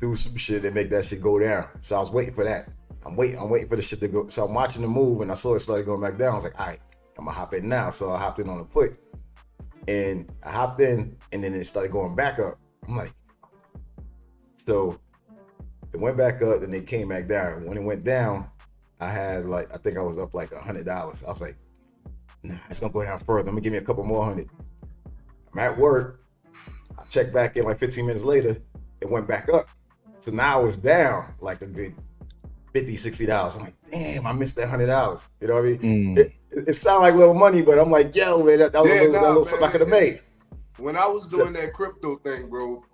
do some shit and make that shit go down. So I was waiting for that. I'm waiting for the shit to go. So I'm watching the move and I saw it started going back down. I was like, all right, I'm gonna hop in now. So I hopped in on the put. And I hopped in and then it started going back up. I'm like, so it went back up and it came back down. When it went down, I had like, I think I was up like $100. I was like, nah, it's gonna go down further. Let me give me a couple more hundred. I'm at work. I checked back in like 15 minutes later. It went back up. So now it's down like a good $50, $60. I'm like, damn, I missed that $100. You know what I mean? It sounded like little money, but I'm like, yo, man, that was a little something I could have made. When I was doing that crypto thing, bro,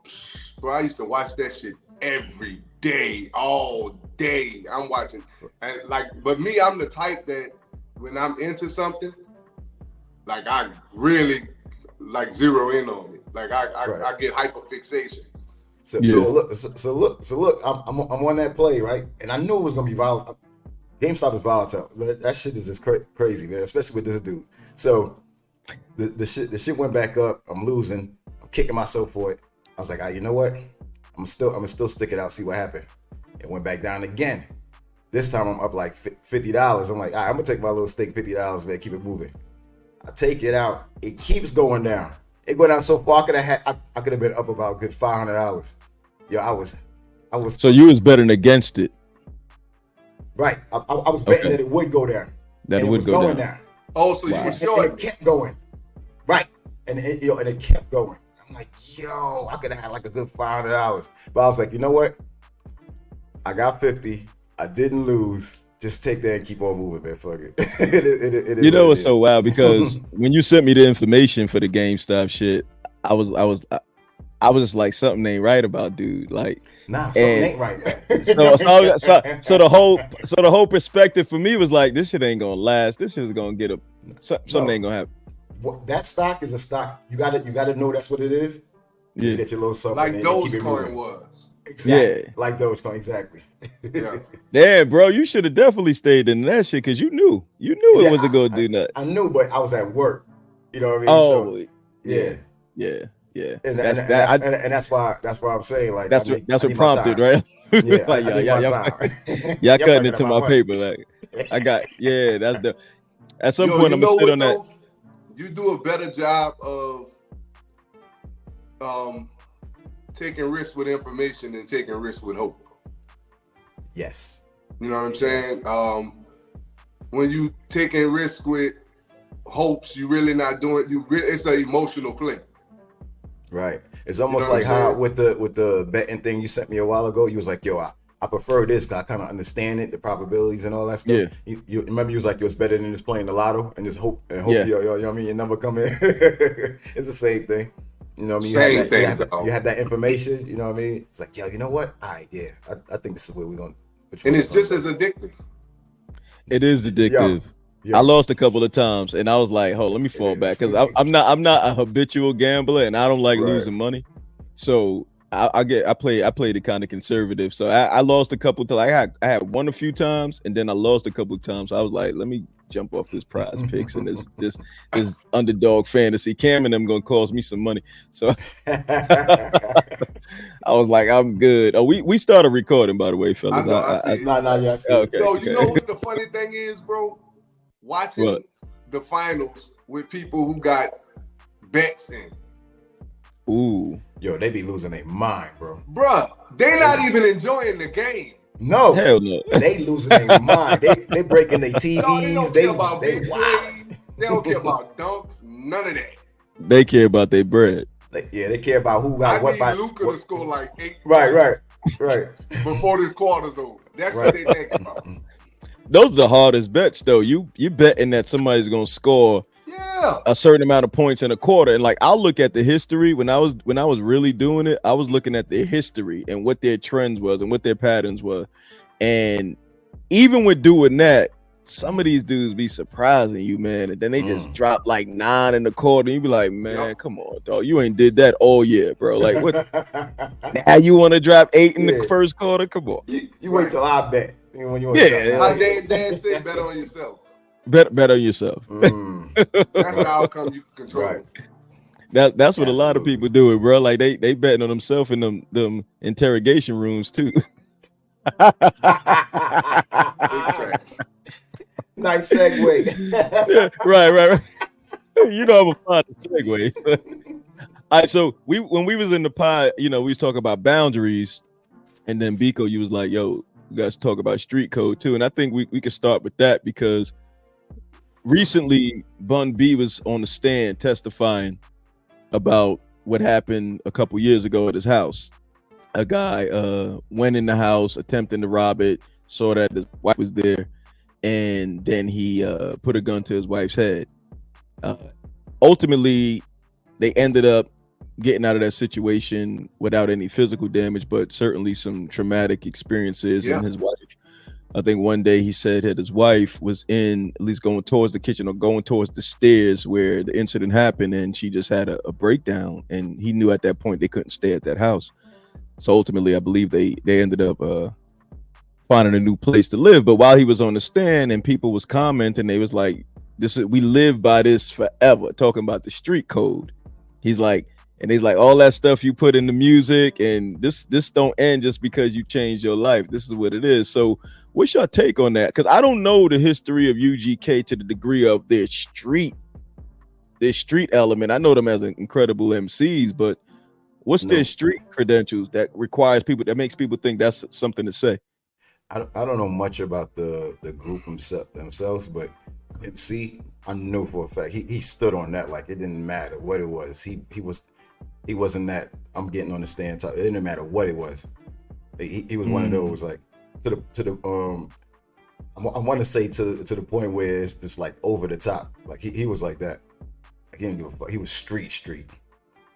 I used to watch that shit every day, all day. I'm watching, and like, but me, I'm the type that when I'm into something, like I really like zero in on it. Like I get hyper fixations. So look, I'm on that play, right? And I knew it was gonna be volatile. GameStop is volatile. That shit is just crazy, man, especially with this dude. So the shit went back up. I'm losing. I'm kicking myself for it. I was like, you know what? I'm gonna still stick it out, see what happened. It went back down again. This time I'm up like $50. I'm like, all right, I'm gonna take my little stake, $50, man, keep it moving. I take it out. It keeps going down. It go down so far I could have been up about a good $500. Yo, I was. So you was betting against it. Right. I was betting that it would go down. That it would go down. Oh, so you were short. And it kept going. Right. And it kept going. I'm like, yo, I could have had like a good $500. But I was like, you know what? I got 50. I didn't lose. Just take that and keep on moving, man. Fuck it. It you know what's so wild? Because when you sent me the information for the GameStop shit, I was just like, something ain't right about dude. Like, nah, something ain't right. So the whole perspective for me was like, this shit ain't gonna last. This shit is gonna get something ain't gonna happen. That stock is a stock. You gotta know that's what it is. Yeah. You get your little something. Like Dogecoin was. Exactly. Yeah. Like Dogecoin, exactly. Yeah. Damn, bro, you should have definitely stayed in that shit because you knew it wasn't gonna do nothing. I knew, but I was at work. You know what I mean? Oh, so, yeah. And that's why I'm saying like that's what prompted, right? Yeah, like y'all cutting into my paper. Like I got that's the. At some point I'm gonna sit on that. You do a better job of taking risks with information than taking risks with hope. Yes. You know what I'm saying? Yes. When you taking risks with hopes, you really not doing. It's an emotional play. Right. It's almost like how with the betting thing you sent me a while ago. You was like, yo, I prefer this because I kind of understand it, the probabilities and all that stuff. Yeah. You remember you was like, it was better than just playing the lotto and just hope Yeah. you know what I mean, your number come in. It's the same thing. You know what I mean? You have that information, you know what I mean? It's like, yo, you know what? All right, yeah. I think this is where we're going. And it's just as addictive. It is addictive. Yo. I lost a couple of times and I was like, let me fall back because I'm not a habitual gambler and I don't like losing money. So I play it kind of conservative. So I lost a couple times. I had won a few times and then I lost a couple of times. So I was like, let me jump off this Prize Picks and this underdog fantasy. Cam and them gonna cost me some money. So I was like, I'm good. Oh, we started recording, by the way, fellas. I see. Okay. So you know what the funny thing is, bro? Watching the finals with people who got bets in. Ooh. Yo, they be losing their mind, bro. Bruh, they not even enjoying the game. No. Hell no. They losing their mind. They breaking their TVs. No, they don't care about they big wild. plays. They don't care about dunks. None of that. They care about their bread. They care about who got what by. I need Luka to score like 8 Right. before this quarter's over. That's what they think about. Those are the hardest bets, though. You betting that somebody's gonna score a certain amount of points in a quarter, and like I'll look at the history when I was really doing it. I was looking at their history and what their trends was and what their patterns were, and even with doing that, some of these dudes be surprising you, man, and then they just drop like 9 in the quarter, and you be like, man, come on, dog, you ain't did that all year, bro. Like what? Now you want to drop 8 in the first quarter? Come on, you wait till I bet. When you like Dan said, bet on yourself. Bet on yourself. That's the outcome you can control. Right. That's what a lot of people do it, bro. Like they betting on themselves in them interrogation rooms too. Nice segue. Yeah, right. You know I'm a fan of segue. All right, so when we was in the pod, we was talking about boundaries, and then Biko, you was like, yo, you guys talk about street code too. And I think we could start with that because recently Bun B was on the stand testifying about what happened a couple years ago at his house. A guy went in the house attempting to rob it, saw that his wife was there, and then he put a gun to his wife's head. Ultimately, they ended up getting out of that situation without any physical damage, but certainly some traumatic experiences. Yeah. And his wife, I think one day he said that his wife was at least going towards the kitchen or going towards the stairs where the incident happened, and she just had a breakdown, and he knew at that point they couldn't stay at that house. So ultimately, I believe they ended up finding a new place to live. But while he was on the stand and people was commenting, they was like, we live by this forever, talking about the street code. He's like, all that stuff you put in the music, and this don't end just because you changed your life. This is what it is. So what's your take on that? Because I don't know the history of UGK to the degree of their street element. I know them as incredible MCs, but what's their street credentials that makes people think that's something to say? I don't know much about the group themselves, but MC, I know for a fact he stood on that. Like, it didn't matter what it was. He wasn't that I'm getting on the stand type. It didn't matter what it was. He was one of those, like, to the I want to say to the point where it's just like over the top. Like he was like that. I can't give a fuck. He was street.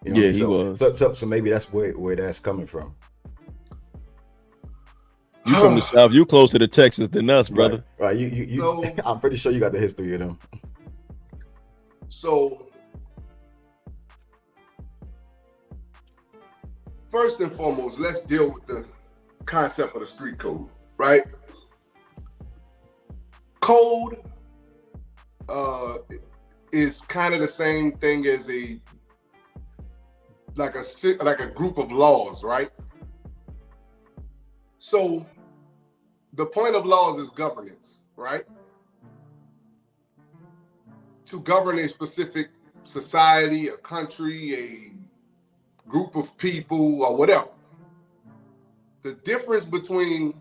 You know? Yeah, he was. So maybe that's where that's coming from. You from the South? You closer to Texas than us, brother. Right. You so, I'm pretty sure you got the history of them. So first and foremost, let's deal with the concept of the street code, right? Code is kind of the same thing as a group of laws, right? So the point of laws is governance, right? To govern a specific society, a country, a group of people, or whatever. The difference between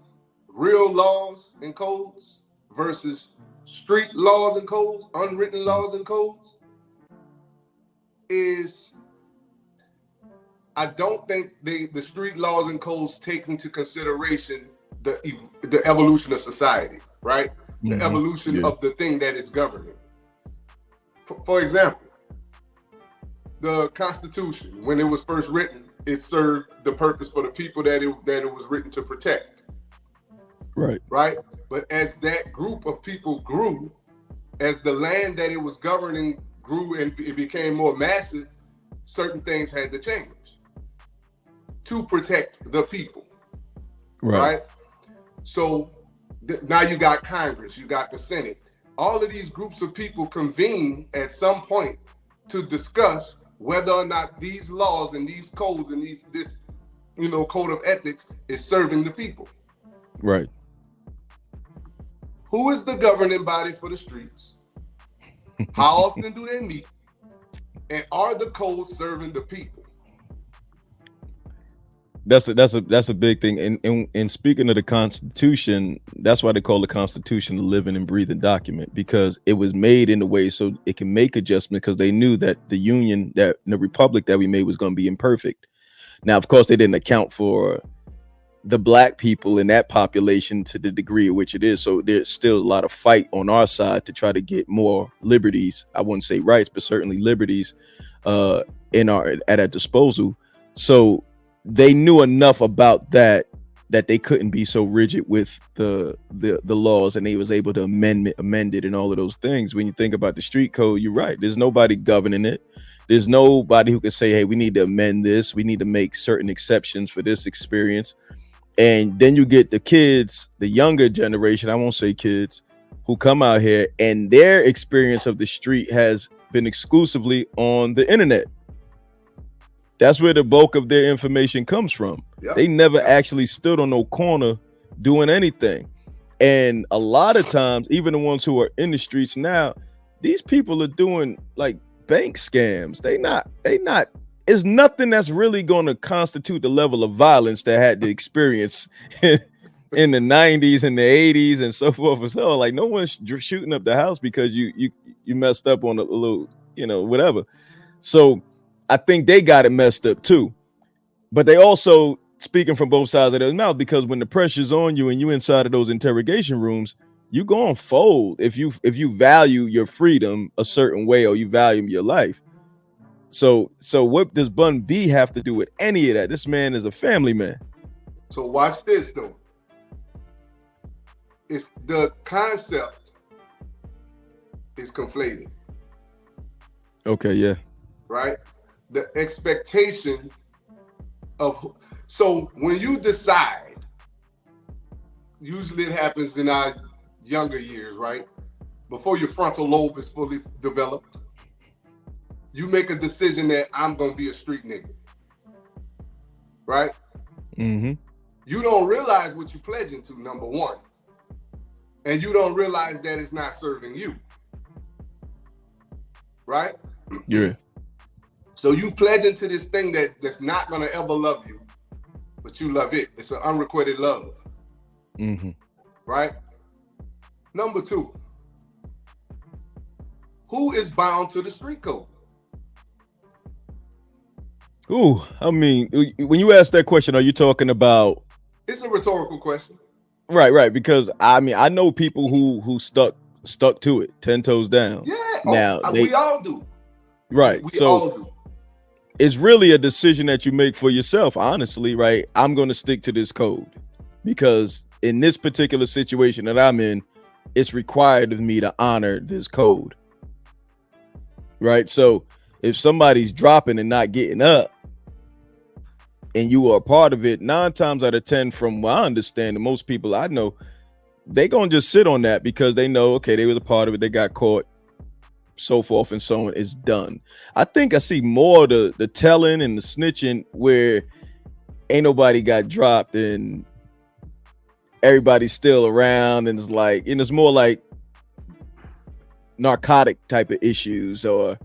real laws and codes versus street laws and codes, unwritten laws and codes, is I don't think the street laws and codes take into consideration the evolution of society, right? Mm-hmm. The evolution of the thing that it's governing. For example, the Constitution, when it was first written, it served the purpose for the people that it was written to protect. Right. But as that group of people grew, as the land that it was governing grew and it became more massive, certain things had to change to protect the people. Right? So now you got Congress, you got the Senate. All of these groups of people convene at some point to discuss whether or not these laws and these codes and this code of ethics is serving the people. Right. Who is the governing body for the streets? How often do they meet? And are the codes serving the people? That's a big thing. And speaking of the Constitution, that's why they call the Constitution a living and breathing document, because it was made in a way so it can make adjustments, because they knew that the republic that we made was going to be imperfect. Now, of course, they didn't account for the black people in that population to the degree at which it is. So there's still a lot of fight on our side to try to get more liberties. I wouldn't say rights, but certainly liberties at our disposal. So they knew enough about that they couldn't be so rigid with the laws, and they was able to amend it and all of those things. When you think about the street code, you're right. There's nobody governing it. There's nobody who can say, hey, we need to amend this. We need to make certain exceptions for this experience. And then you get the kids, the younger generation, I won't say kids, who come out here and their experience of the street has been exclusively on the internet. That's where the bulk of their information comes from. Yep. They never actually stood on no corner doing anything. And a lot of times, even the ones who are in the streets now, these people are doing like bank scams. They not, it's nothing that's really going to constitute the level of violence that had the experience in the 90s and the 80s and so forth and so on. Like no one's shooting up the house because you messed up on a little, whatever. So I think they got it messed up too. But they also speaking from both sides of their mouth, because when the pressure's on you and you inside of those interrogation rooms, you gonna fold if you value your freedom a certain way or you value your life. So what does Bun B have to do with any of that? This man is a family man. So watch this though. It's the concept is conflated. Okay, yeah. Right? The expectation of, so when you decide, usually it happens in our younger years, right? Before your frontal lobe is fully developed, you make a decision that I'm gonna be a street nigga, right? Mm-hmm. You don't realize what you're pledging to, number one. And you don't realize that it's not serving you, right? Yeah. So you pledge into this thing that's not gonna ever love you, but you love it. It's an unrequited love, right? Number two, who is bound to the street code? Ooh, I mean, when you ask that question, are you talking about? It's a rhetorical question. Right. Because I mean, I know people who stuck to it, 10 toes down. Yeah. Now we all do. Right. We all do. It's really a decision that you make for yourself, honestly, right? I'm going to stick to this code because in this particular situation that I'm in, it's required of me to honor this code. Right. So if somebody's dropping and not getting up and you are a part of it, 9 times out of 10, from what I understand, and most people I know, they going to just sit on that because they know, okay, they was a part of it. They got caught, so forth and so on. It's done. I think I see more the telling and the snitching where ain't nobody got dropped and everybody's still around, and it's like, and it's more like narcotic type of issues or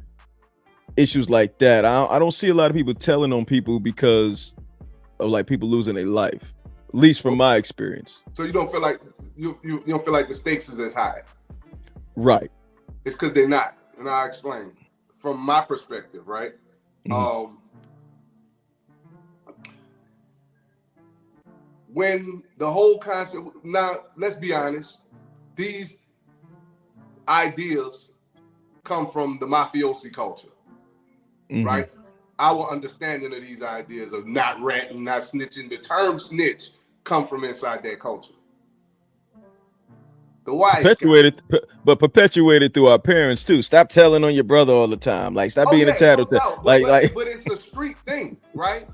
issues like that. I don't see a lot of people telling on people because of like people losing their life, at least from my experience. So you don't feel like you don't feel like the stakes is as high, right? It's because they're not, and I'll explain from my perspective, right? When the whole concept, now let's be honest, these ideas come from the mafiosi culture, right? Our understanding of these ideas of not ratting, not snitching, the term snitch come from inside that culture. The wise perpetuated through our parents too. Stop telling on your brother all the time. Like stop being a tattletale. But it's a street thing, right?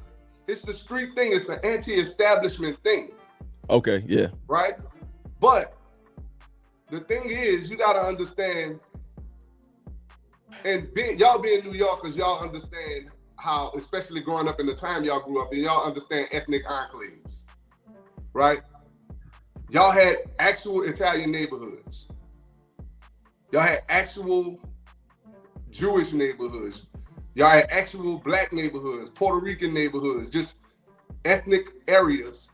It's a street thing. It's an anti-establishment thing. Okay, yeah. Right? But the thing is, you gotta understand, and y'all being New Yorkers, y'all understand how, especially growing up in the time y'all grew up in, y'all understand ethnic enclaves, right? Y'all had actual Italian neighborhoods. Y'all had actual Jewish neighborhoods. Y'all had actual Black neighborhoods, Puerto Rican neighborhoods, just ethnic areas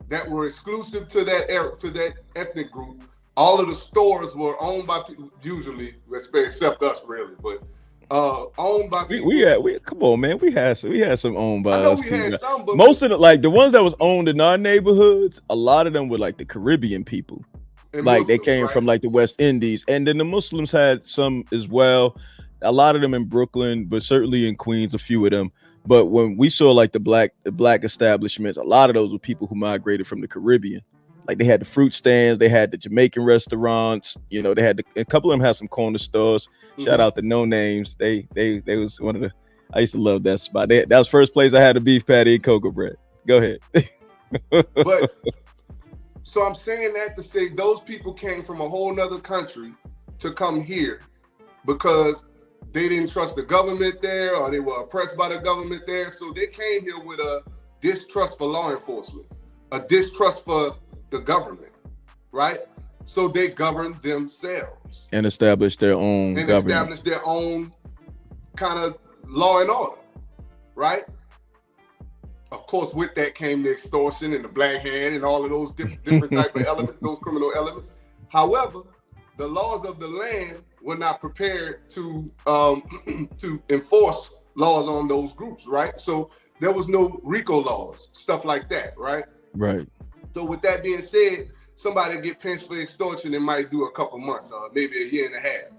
that were exclusive to that ethnic group. All of the stores were owned by people, usually, except us, really, but owned by people. We come on, man. We had some owned by us. I know we had some, but most of the ones that was owned in our neighborhoods, a lot of them were like the Caribbean people. Like Muslims, they came from like the West Indies, and then the Muslims had some as well. A lot of them in Brooklyn, but certainly in Queens, a few of them. But when we saw like the black establishments, a lot of those were people who migrated from the Caribbean. Like they had the fruit stands, they had the Jamaican restaurants, they had a couple of them had some corner stores. Shout out to No Names. They was one of the, I used to love that spot. That was first place I had a beef patty and cocoa bread. Go ahead. But so I'm saying that to say those people came from a whole nother country to come here because they didn't trust the government there, or they were oppressed by the government there. So they came here with a distrust for law enforcement, a distrust for the government, right? So they governed themselves and established their own government. Established their own kind of law and order, right? Of course, with that came the extortion and the black hand and all of those different type of elements, those criminal elements. However, the laws of the land were not prepared to to enforce laws on those groups, right? So there was no RICO laws, stuff like that, right? Right. So with that being said, somebody get pinched for extortion, it might do a couple months, maybe a year and a half.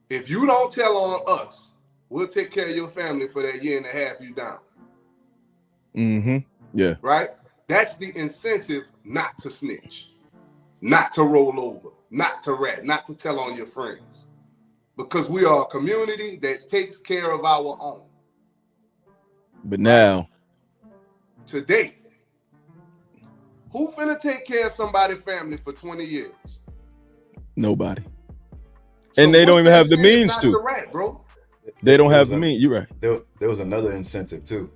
If you don't tell on us, we'll take care of your family for that year and a half you down. Mm-hmm. Yeah. Right? That's the incentive not to snitch, not to roll over, not to rat, not to tell on your friends. Because we are a community that takes care of our own. But now, today, who finna take care of somebody's family for 20 years? Nobody. So and they don't even have the means to. Rat, bro. They don't have the means. You're right. There was another incentive too.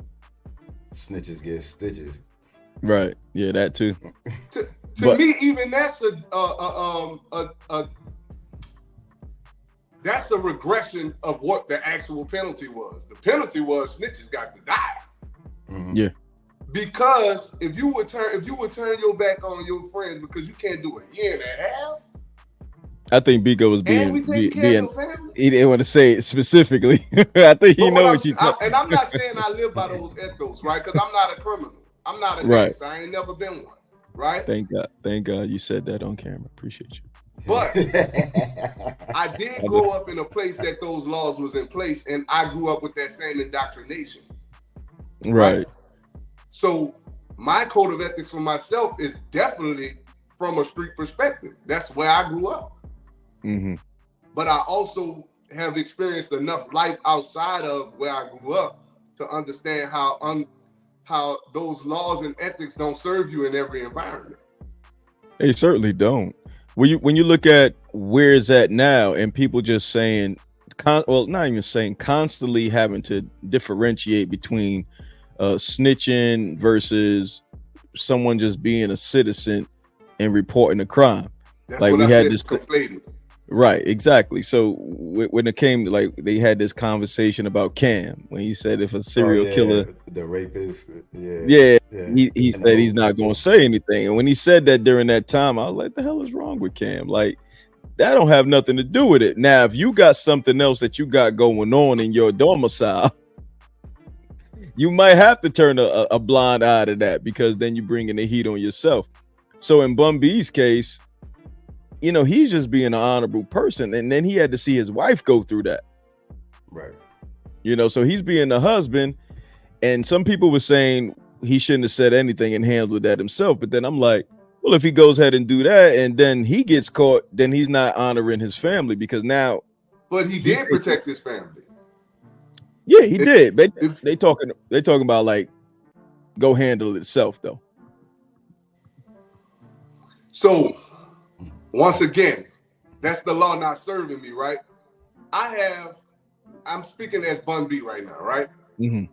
Snitches get stitches. Right. Yeah, that too. to me, even that's that's a regression of what the actual penalty was. The penalty was snitches got to die. Mm-hmm. Yeah. Because if you would turn your back on your friends because you can't do a year and a half. I think Biko was being he didn't want to say it specifically. I think he knows what you talking. And I'm not saying I live by those ethos, right? Because I'm not a criminal. I'm not a gangster. I ain't never been one, right? Thank God you said that on camera. Appreciate you. But I did grow up in a place that those laws was in place, and I grew up with that same indoctrination. Right. So my code of ethics for myself is definitely from a street perspective. That's where I grew up. Mm-hmm. But I also have experienced enough life outside of where I grew up to understand how those laws and ethics don't serve you in every environment. They certainly don't. When you look at where it's at now, and people just saying, not even saying, constantly having to differentiate between snitching versus someone just being a citizen and reporting a crime. That's like we had this conflated. Right, exactly. So when it came, like they had this conversation about Cam when he said if a serial killer, the rapist, he said he's not going to say anything. And when he said that during that time, I was like, "The hell is wrong with Cam? Like that don't have nothing to do with it." Now, if you got something else that you got going on in your domicile, you might have to turn a blind eye to that because then you're bringing the heat on yourself. So in Bun B's case, you know, he's just being an honorable person. And then he had to see his wife go through that. Right. You know, so he's being the husband. And some people were saying he shouldn't have said anything and handled that himself. But then I'm like, well, if he goes ahead and do that and then he gets caught, then he's not honoring his family because now. But he did protect his family. Yeah, he did. They talking about like go handle it itself though. So once again, that's the law not serving me, right? I'm speaking as Bun B right now, right? Mm-hmm.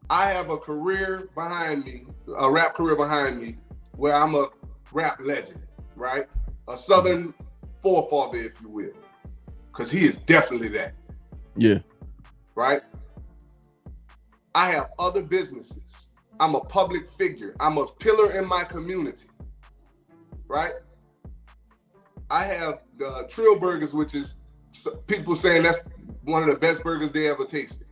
I have a career behind me, a rap career behind me, where I'm a rap legend, right? A Southern forefather, if you will, because he is definitely that. Yeah. Right? I have other businesses. I'm a public figure. I'm a pillar in my community, right? I have the Trill Burgers, which is people saying that's one of the best burgers they ever tasted,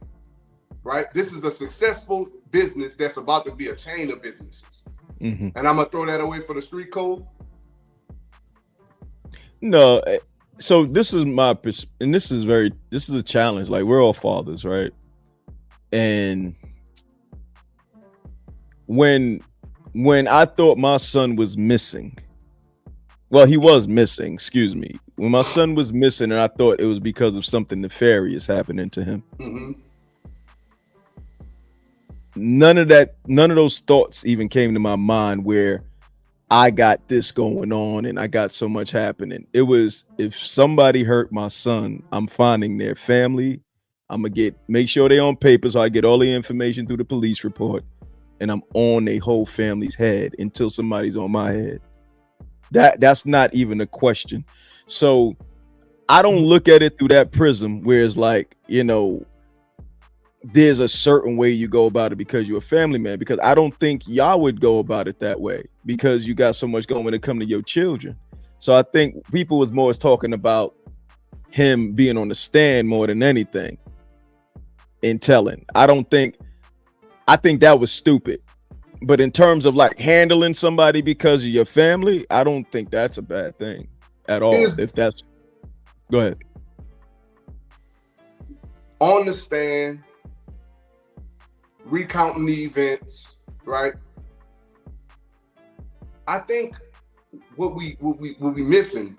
right? This is a successful business that's about to be a chain of businesses. Mm-hmm. And I'm going to throw that away for the street code? No. So this is this is a challenge. Like we're all fathers, right? And when I thought my son was missing, well, he was missing, excuse me. When my son was missing and I thought it was because of something nefarious happening to him. Mm-hmm. None of those thoughts even came to my mind where I got this going on and I got so much happening. It was, if somebody hurt my son, I'm finding their family. I'm gonna make sure they're on paper, so I get all the information through the police report, and I'm on a whole family's head until somebody's on my head. That's not even a question. So I don't look at it through that prism where it's like, you know, there's a certain way you go about it because you're a family man, because I don't think y'all would go about it that way because you got so much going when it comes to your children. So I think people was more talking about him being on the stand more than anything in telling. I think that was stupid. But in terms of like handling somebody because of your family, I don't think that's a bad thing at all. Go ahead. On the stand, recounting the events, right? I think what we missing,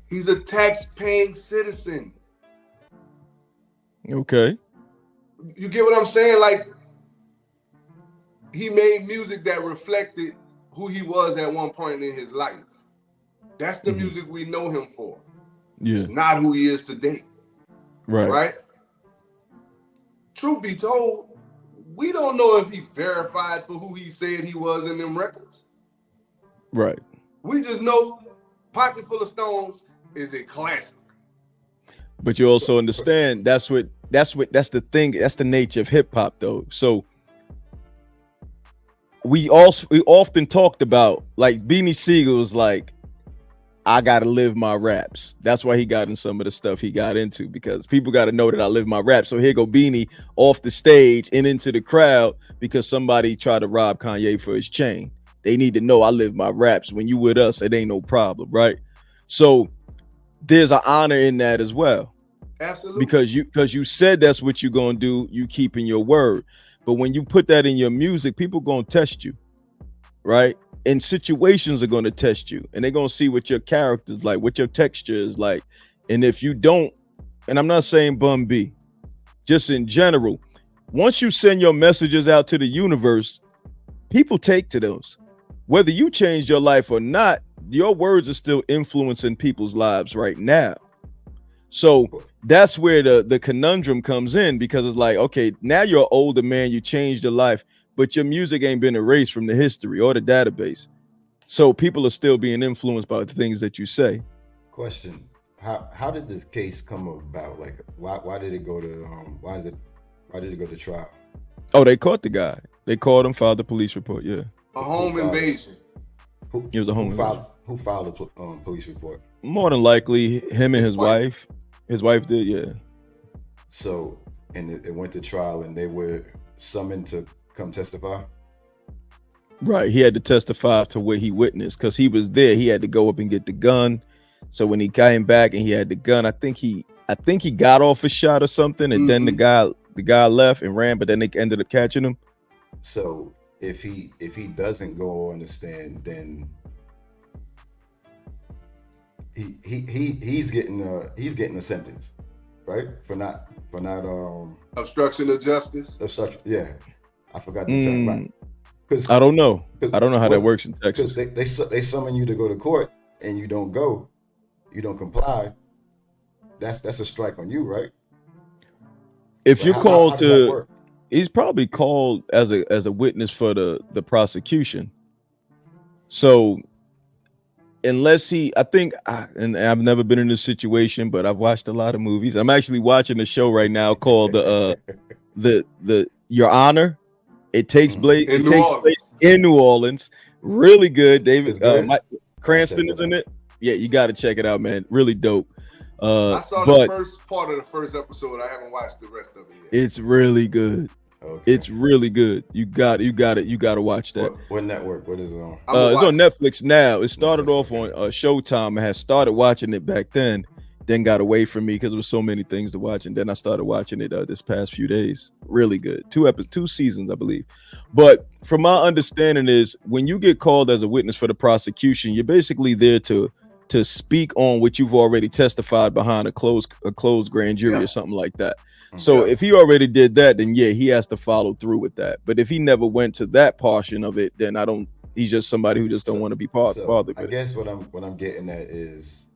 he's a tax-paying citizen. Okay. You get what I'm saying? Like, he made music that reflected who he was at one point in his life. That's the music we know him for. Yeah. It's not who he is today. Right? Truth be told, we don't know if he verified for who he said he was in them records. Right. We just know Pocket Full of Stones is a classic. But you also understand that's the thing. That's the nature of hip hop, though. So we often talked about, like, Beanie Siegel was like, I gotta live my raps. That's why he got in some of the stuff he got into, because people got to know that I live my rap. So here go Beanie off the stage and into the crowd because somebody tried to rob Kanye for his chain. They need to know I live my raps. When you with us, it ain't no problem, right? So there's an honor in that as well. Absolutely. Because you said that's what you're gonna do, you keeping your word. But when you put that in your music, people gonna test you, right? And situations are going to test you, and they're going to see what your character's like, what your texture is like. And if you don't, and I'm not saying Bun B, just in general, once you send your messages out to the universe, people take to those. Whether you change your life or not, your words are still influencing people's lives right now. So that's where the conundrum comes in, because it's like, okay, now you're an older man, you changed your life, but your music ain't been erased from the history or the database. So people are still being influenced by the things that you say. Question: How did this case come about? Like, why did it go to why did it go to trial? Oh, they caught the guy. They called him, filed the police report. Yeah. A home invasion. It was a home invasion. Who filed the police report? More than likely, him and his wife. His wife did, yeah. So, and it went to trial, and they were summoned to come testify? Right. He had to testify to what he witnessed because he was there. He had to go up and get the gun. So when he came back and he had the gun, I think he got off a shot or something, and then the guy left and ran, but then they ended up catching him. So if he doesn't go on the stand, then he's getting a sentence, right? For not obstruction of justice. Yeah, I forgot the term. Right? I don't know how that works in Texas. They summon you to go to court and you don't go, you don't comply. That's a strike on you, right? If you're called to, he's probably called as a witness for the prosecution. So unless and I've never been in this situation, but I've watched a lot of movies. I'm actually watching a show right now called the Your Honor. It takes place in New Orleans. Really good. David Mike Cranston is in it. Yeah, you got to check it out, man. Really dope. I saw the first part of the first episode. I haven't watched the rest of it yet. It's really good. Okay. It's really good. You got to watch that. What network? What is it on? It's on Netflix now. It started off on Showtime. I had started watching it back then got away from me because there was so many things to watch, and then I started watching it this past few days. Really good. 2 seasons, I believe. But from my understanding is when you get called as a witness for the prosecution, you're basically there to speak on what you've already testified behind a closed grand jury or something like that. So if he already did that, then yeah, he has to follow through with that. But if he never went to that portion of it, then I don't He's just somebody who just don't want to be bothered. I guess what I'm getting at is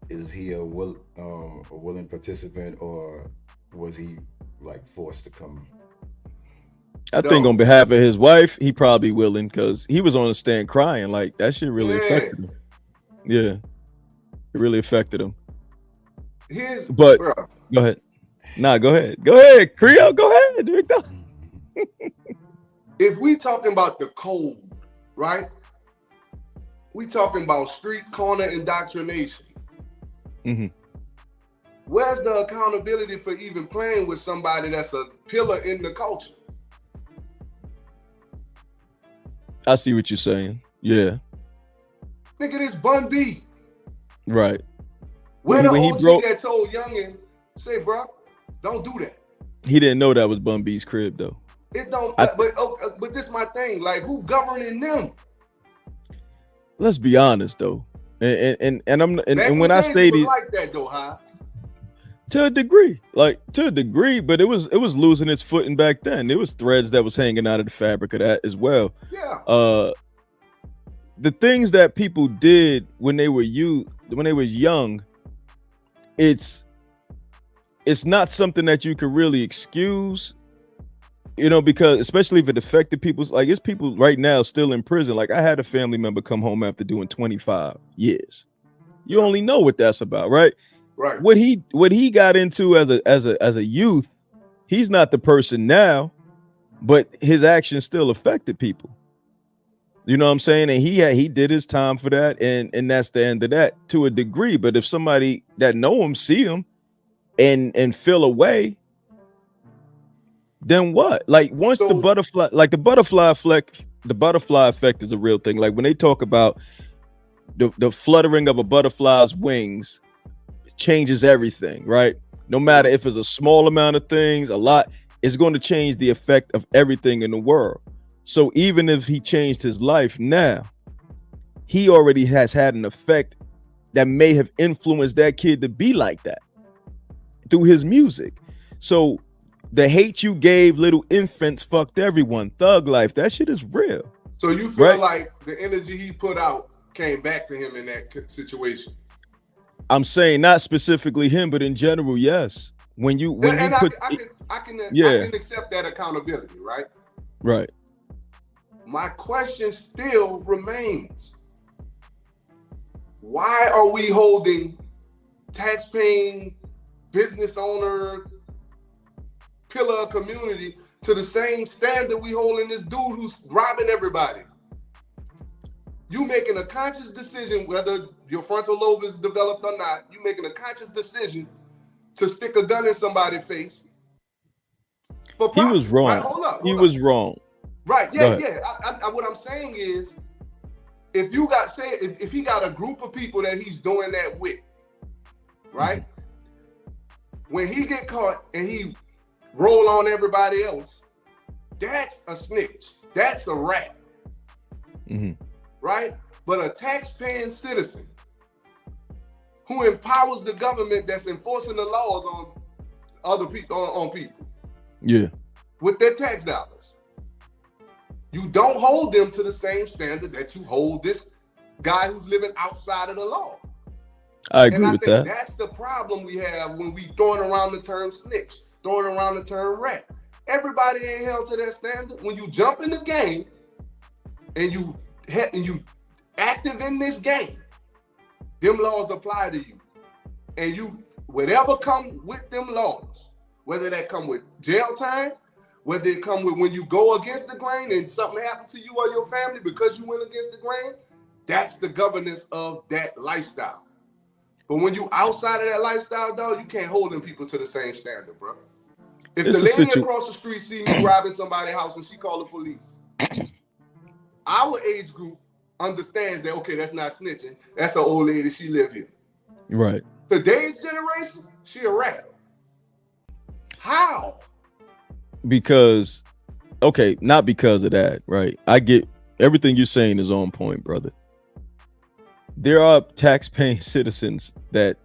he a willing participant, or was he like forced to come? I think on behalf of his wife, he probably willing, because he was on the stand crying. Like, that shit really affected him. Yeah, it really affected him. But bro. Go ahead. Nah, go ahead, Creole. Go ahead, Victor. If we talking about the code, right? We talking about street corner indoctrination. Mm-hmm. Where's the accountability for even playing with somebody that's a pillar in the culture? I see what you're saying. Yeah. Think of this Bun B. Right. Where the OG that told Youngin, say, bro, don't do that. He didn't know that was Bun B's crib, though. It don't. But this is my thing. Like, who governing them? Let's be honest, though. And when I say these, like that though, huh? To a degree, but it was losing its footing back then. There was threads that was hanging out of the fabric of that as well. Yeah. The things that people did when they were young, it's not something that you could really excuse, because especially if it affected people's, like, it's people right now still in prison. Like, I had a family member come home after doing 25 years. You only know what that's about, right? Right. What he got into as a youth, he's not the person now, but his actions still affected people. You know what I'm saying? And he did his time for that, and that's the end of that to a degree. But if somebody that know him see him and feel away, then what? Like, once the butterfly effect is a real thing. Like, when they talk about the fluttering of a butterfly's wings, changes everything, right? No matter if it's a small amount of things, a lot, it's going to change the effect of everything in the world. So even if he changed his life now, he already has had an effect that may have influenced that kid to be like that through his music. So the hate you gave little infants fucked everyone. Thug life, that shit is real. So you feel like the energy he put out came back to him in that situation? I'm saying not specifically him, but in general, yes. I can accept that accountability, right? Right. My question still remains: why are we holding tax-paying business owner, pillar community to the same standard we holding this dude who's robbing everybody? You making a conscious decision, whether your frontal lobe is developed or not, you making a conscious decision to stick a gun in somebody's face. He was wrong. Right, hold up. Was wrong. Right, yeah. What I'm saying is, if he got a group of people that he's doing that with, right? Mm-hmm. When he get caught and he roll on everybody else, that's a snitch. That's a rat. Mm-hmm. Right? But a tax-paying citizen who empowers the government that's enforcing the laws on other people, on people. Yeah. With their tax dollars. You don't hold them to the same standard that you hold this guy who's living outside of the law. I agree with that. That's the problem we have when we throwing around the term snitch, throwing around the term rat. Everybody ain't held to that standard. When you jump in the game and you active in this game, them laws apply to you. And you, whatever come with them laws, whether that come with jail time, whether it come with when you go against the grain and something happened to you or your family because you went against the grain, that's the governance of that lifestyle. But when you outside of that lifestyle, dog, you can't hold them people to the same standard, bro. If the lady across the street see me robbing somebody's house and she call the police, our age group understands that, okay, that's not snitching. That's an old lady. She live here. Right. Today's generation, she a rat. How? Because, okay, not because of that, right? I get everything you're saying is on point, brother. There are tax-paying citizens that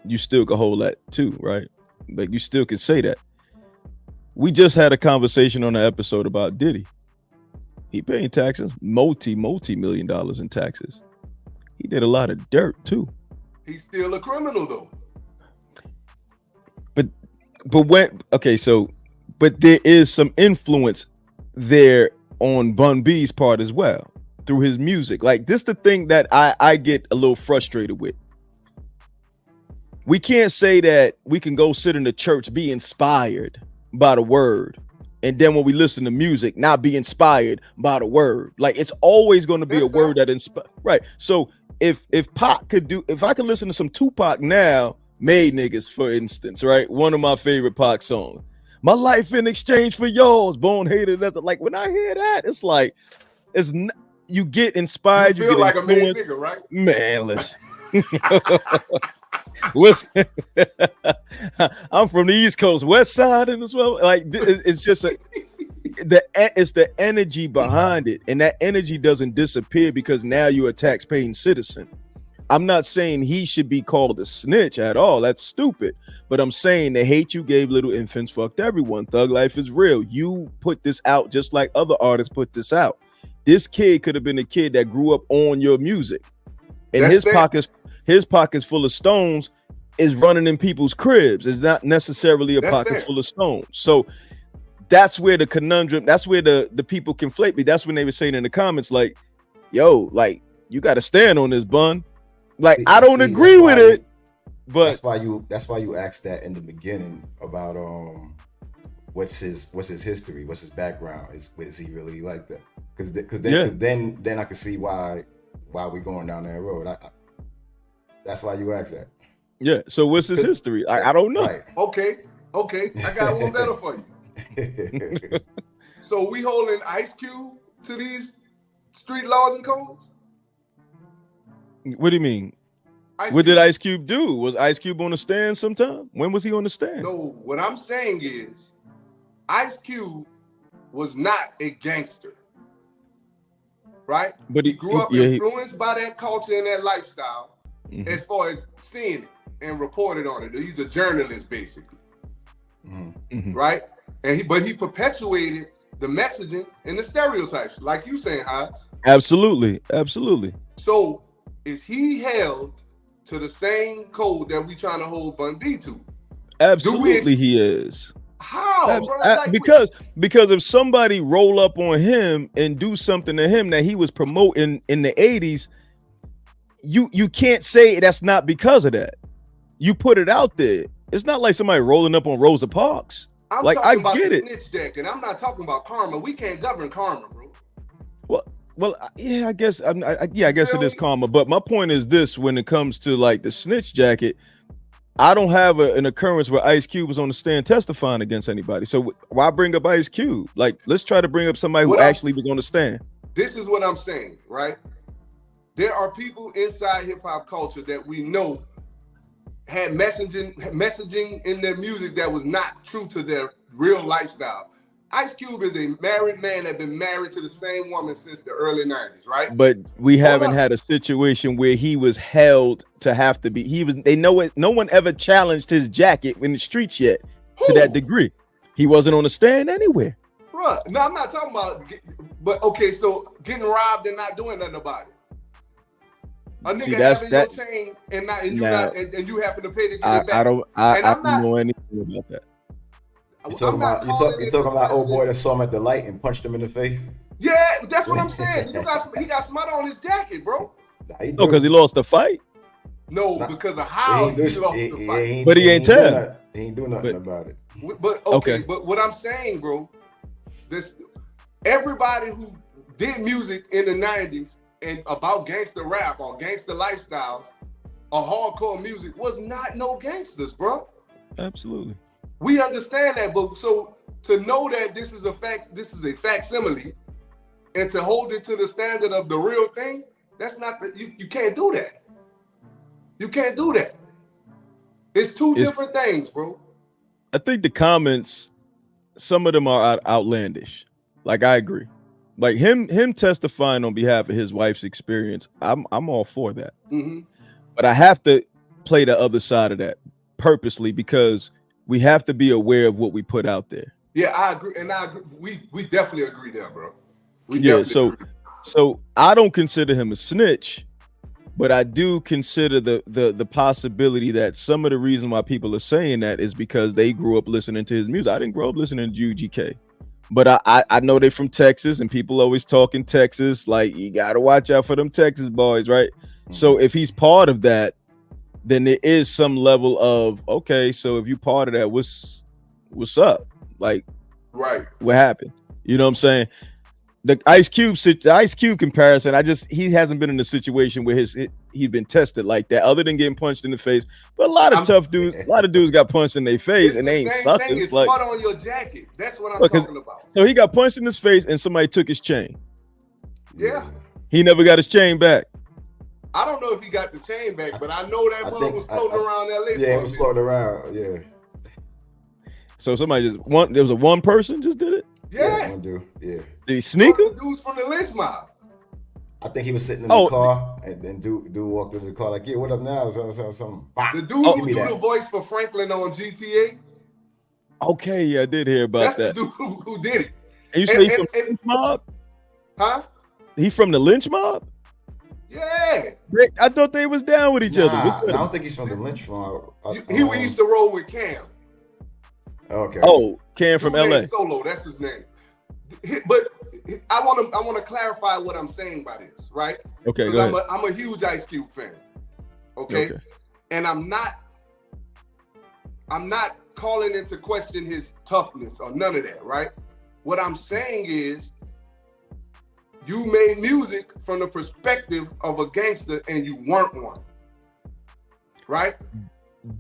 you still can hold that too, right? Like, you still can say that. We just had a conversation on the episode about Diddy. He paying taxes, multi-million dollars in taxes. He did a lot of dirt too. He's still a criminal though. But there is some influence there on Bun B's part as well through his music. Like this, the thing that I get a little frustrated with. We can't say that we can go sit in the church, be inspired by the word, and then when we listen to music, not be inspired by the word. Like it's always going to be a word that inspires. Right. So if Pac could do, if I could listen to some Tupac now, Made Niggas, for instance, right? One of my favorite Pac songs. My life in exchange for yours, Bone Hated. Like when I hear that, it's like you get inspired. You feel like influenced. A made nigga, right? Man, listen. I'm from the East Coast, West Side, and as well. Like it's just it's the energy behind it, and that energy doesn't disappear because now you're a tax-paying citizen. I'm not saying he should be called a snitch at all. That's stupid. But I'm saying the hate you gave little infants fucked everyone. Thug life is real. You put this out just like other artists put this out. This kid could have been a kid that grew up on your music, and his pockets full of stones is running in people's cribs. It's not necessarily a pocket full of stones. So that's where the conundrum, that's where the people conflate me. That's when they were saying in the comments, like, yo, like, you got to stand on this, Bun. Like, I don't agree with it, but that's why you asked that in the beginning about what's his history, what's his background, is he really like that? Because then I can see why we're going down that road. That's why you asked that. Yeah. So what's his history? I don't know. Right. Okay. I got one better for you. So we holding Ice Cube to these street laws and codes? What do you mean? What did Ice Cube do? Was Ice Cube on the stand sometime? When was he on the stand? No, what I'm saying is Ice Cube was not a gangster, right? But he grew up influenced by that culture and that lifestyle, as far as seeing it and reported on it. He's a journalist, basically, right? And but he perpetuated the messaging and the stereotypes, like you saying, Hodge. Absolutely. So is he held to the same code that we trying to hold Bun B to? Absolutely, he is. How? Because if somebody roll up on him and do something to him that he was promoting in the 80s, you can't say that's not because of that. You put it out there. It's not like somebody rolling up on Rosa Parks. I'm like, talking about the snitch deck, and I'm not talking about karma. We can't govern karma, bro. Well, yeah, I guess it is karma. But my point is this: when it comes to like the snitch jacket, I don't have an occurrence where Ice Cube was on the stand testifying against anybody. So why bring up Ice Cube? Like, let's try to bring up somebody who actually was on the stand. This is what I'm saying, right? There are people inside hip hop culture that we know had messaging in their music that was not true to their real lifestyle. Ice Cube is a married man that been married to the same woman since the early 90s, right? But we haven't had a situation where he was held to have to be. They know it. No one ever challenged his jacket in the streets yet to that degree. He wasn't on the stand anywhere. Bruh, no, I'm not talking about. But okay, so getting robbed and not doing nothing about it. A nigga having your chain and you happen to pay to get it back. I don't know anything about that. You talking about old boy that saw him at the light and punched him in the face? Yeah, that's what I'm saying. He got smut on his jacket, bro. No, because he lost the fight. No, because of how he lost the fight. But he ain't tell. He ain't do nothing about it. But okay, but what I'm saying, bro, everybody who did music in the 90s and about gangster rap or gangster lifestyles or hardcore music was not no gangsters, bro. Absolutely. We understand that, but so to know that this is a facsimile, and to hold it to the standard of the real thing, that's not you can't do that. You can't do that. It's different things, bro. I think the comments, some of them are outlandish. Like, I agree. Like him testifying on behalf of his wife's experience, I'm all for that. But I have to play the other side of that purposely because we have to be aware of what we put out there. Yeah, I agree, and I agree. We definitely agree there, bro. Yeah, so I don't consider him a snitch, but I do consider the possibility that some of the reason why people are saying that is because they grew up listening to his music. I didn't grow up listening to UGK, but I know they're from Texas, and people always talk in Texas, like you gotta watch out for them Texas boys, right? So if he's part of that, then there is some level of, okay, so if you part of that, what's up? Like, right, what happened? You know what I'm saying? The Ice Cube comparison, he hasn't been in a situation where he's been tested like that, other than getting punched in the face. But a lot of dudes got punched in their face and they ain't suckers. It's like, smut on your jacket. That's what I'm talking about. So he got punched in his face and somebody took his chain. Yeah. He never got his chain back. I don't know if he got the chain back, but I know that mug was floating around LA. Yeah, it was floating around. Yeah. So somebody there was one person just did it? Yeah. One dude. Yeah. Did he sneak him? The dudes from the lynch mob. I think he was sitting in the car, and then dude walked into the car like, "Yeah, what up now?" Something. The dude who do the voice for Franklin on GTA. Okay, yeah, I did hear about that. That's the dude who did it. And you say he's from the Lynch Mob? Huh? He from the Lynch Mob? Yeah. I thought they was down with each other. I don't think he's from the Lynch Mob. He used to roll with Cam. Okay. Oh, Cam from LA. Solo, that's his name. But I want to clarify what I'm saying by this, right? Okay, go ahead. I'm a huge Ice Cube fan. Okay? And I'm not calling into question his toughness or none of that, right? What I'm saying is you made music from the perspective of a gangster and you weren't one. Right?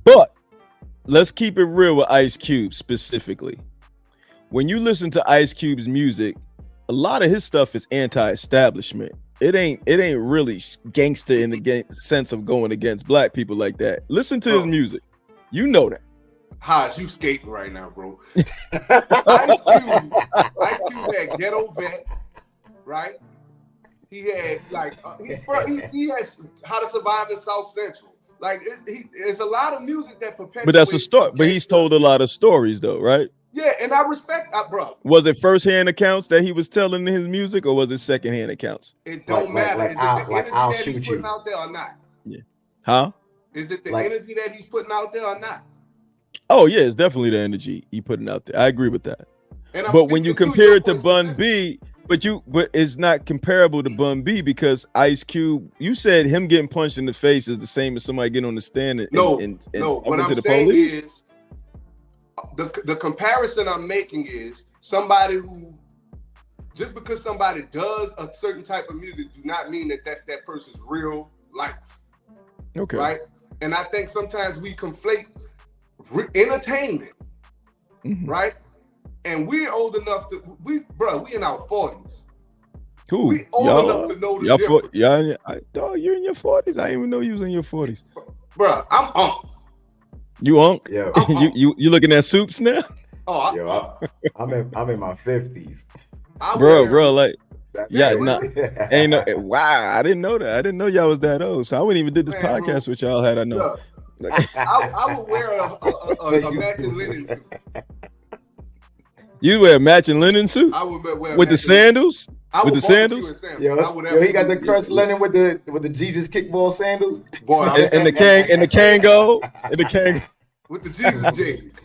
But let's keep it real with Ice Cube specifically. When you listen to Ice Cube's music, a lot of his stuff is anti-establishment. It ain't really gangster in the sense of going against black people like that. Listen to his music. You know that. Haas, you skating right now, bro. Ice Cube had Ghetto Vet, right? He had he has How to Survive in South Central. Like it's a lot of music that perpetuates. But that's a story. But he's told a lot of stories though, right? Yeah, and I respect that, bro. Was it first-hand accounts that he was telling in his music, or was it second-hand accounts? It don't matter. Is it the energy that he's putting out there or not? Yeah. Huh? Is it the energy that he's putting out there or not? Oh yeah, it's definitely the energy he putting out there. I agree with that. But when you compare it to Bun B, but it's not comparable to Bun B because Ice Cube, you said him getting punched in the face is the same as somebody getting on the stand and no. What I'm saying is the comparison I'm making is somebody who, just because somebody does a certain type of music do not mean that that's that person's real life. Okay. Right? And I think sometimes we conflate entertainment, right? And we're old enough to we in our 40s. Cool. We old enough to know the difference. You're in your 40s. I didn't even know you was in your 40s. Bro, I'm unk. You unk? Yeah. You looking at soups now? Oh, I'm in my 50s. Bro, like ain't no. Wow, I didn't know that. I didn't know y'all was that old. So I wouldn't even did this podcast with y'all had I known. I would wear a matching linen suit. You wear a matching linen suit? I would wear with the sandals? With the sandals? Yo, he got the crushed linen with the Jesus kickball sandals. Boy, and the Kango. With the Jesus jeans.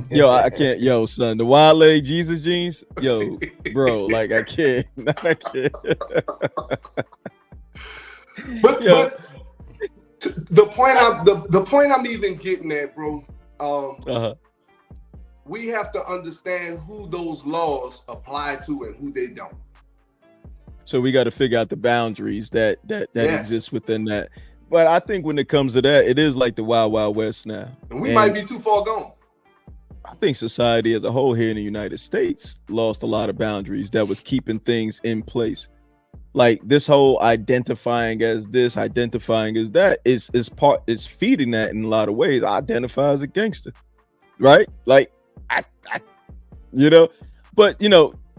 Yo, I can't. Yo, son, the Wale Jesus jeans. Yo, bro, like I can't. I can't. But the point I'm even getting at, bro. We have to understand who those laws apply to and who they don't. So we got to figure out the boundaries that exist within that. But I think when it comes to that, it is like the Wild Wild West now. And we might be too far gone. I think society as a whole here in the United States lost a lot of boundaries that was keeping things in place. Like this whole identifying as this, identifying as that is feeding that in a lot of ways. I identify as a gangster, right? Like but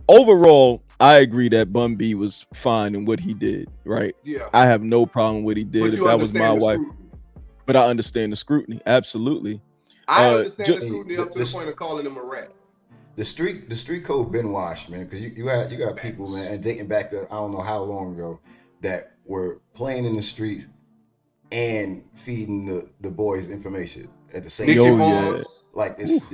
overall, I agree that Bun B was fine in what he did, right? Yeah. I have no problem with what he did if that was my wife. Scrutiny. But I understand the scrutiny. Absolutely. I understand the scrutiny up to the point of calling him a rat. The street code been washed, man. Because you got people, man, and dating back to I don't know how long ago, that were playing in the streets and feeding the boys information at the same time. Yeah. Like it's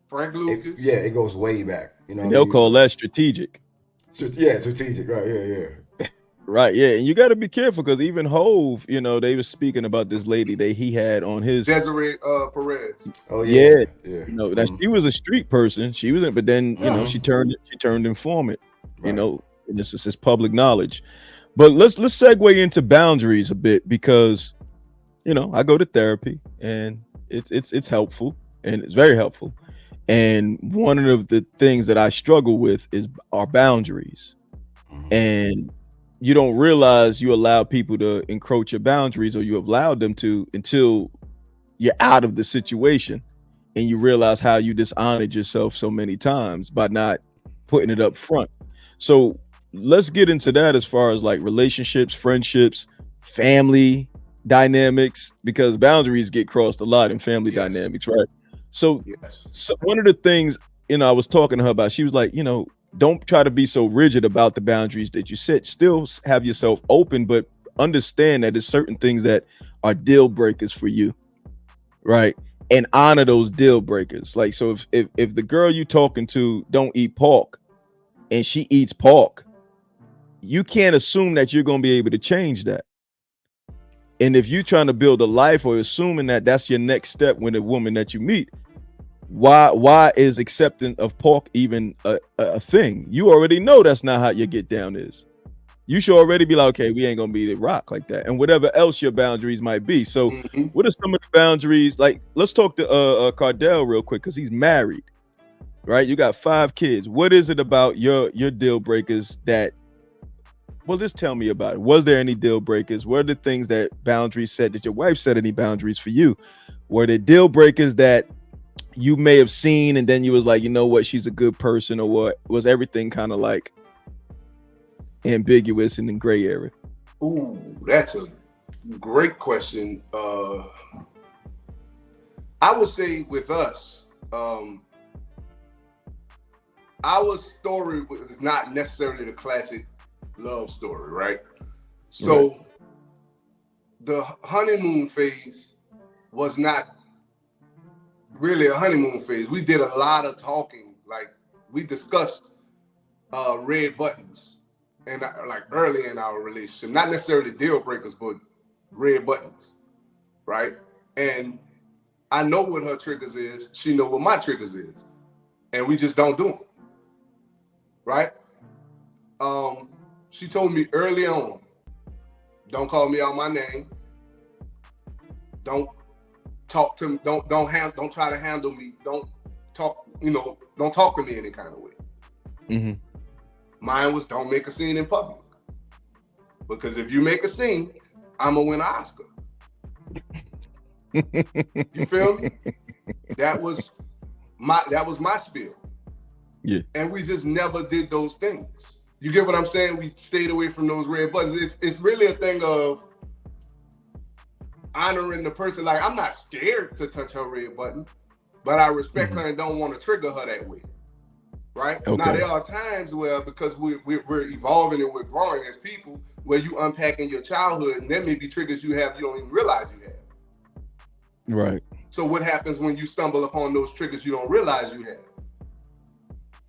Frank Lucas. It goes way back. You know, they'll call that strategic. Strategic. Right. Yeah. Right. Yeah, and you got to be careful because even Hove, you know, they were speaking about this lady that he had on his Desiree Perez. Oh yeah. You know that she was a street person. She wasn't, but then you know she turned informant. Right. You know, and this is public knowledge. But let's segue into boundaries a bit because, you know, I go to therapy and it's helpful and it's very helpful. And one of the things that I struggle with is our boundaries. And you don't realize you allow people to encroach your boundaries or you have allowed them to until you're out of the situation and you realize how you dishonored yourself so many times by not putting it up front. So let's get into that as far as like relationships, friendships, family dynamics, because boundaries get crossed a lot in family dynamics, right? So one of the things, you know, I was talking to her about, she was like, you know, don't try to be so rigid about the boundaries that you set. Still have yourself open, but understand that there's certain things that are deal breakers for you, right? And honor those deal breakers. Like, so if the girl you talking to don't eat pork and she eats pork, you can't assume that you're going to be able to change that. And if you're trying to build a life or assuming that that's your next step when a woman that you meet, why is acceptance of pork even a thing? You already know that's not how your get down is. You should already be like, okay, we ain't gonna be the rock like that, and whatever else your boundaries might be. So what are some of the boundaries? Like, let's talk to Cardell real quick because he's married, right? You got 5 kids. What is it about your deal breakers that, well, just tell me about it. Was there any deal breakers? What are the things that boundaries set? Did your wife set any boundaries for you? Were there deal breakers that you may have seen and then you was like, you know what, she's a good person, or what? Was everything kind of like ambiguous and in gray area? Ooh, that's a great question. I would say with us, our story was not necessarily the classic love story, right? So the honeymoon phase was not really a honeymoon phase. We did a lot of talking. Like, we discussed red buttons and like early in our relationship, not necessarily deal breakers, but red buttons, right? And I know what her triggers is. She know what my triggers is, and we just don't do them, right? She told me early on, don't call me out my name. Don't talk to me. Don't try to handle me. Don't talk to me any kind of way. Mine was don't make a scene in public. Because if you make a scene, I'm gonna win an Oscar. You feel me? That was my spiel. Yeah. And we just never did those things. You get what I'm saying? We stayed away from those red buttons. It's really a thing of honoring the person. Like, I'm not scared to touch her red button, but I respect her and don't want to trigger her that way. Right? Okay. Now, there are times where, because we're evolving and we're growing as people, where you unpacking your childhood, and there may be triggers you have you don't even realize you have. Right. So what happens when you stumble upon those triggers you don't realize you have?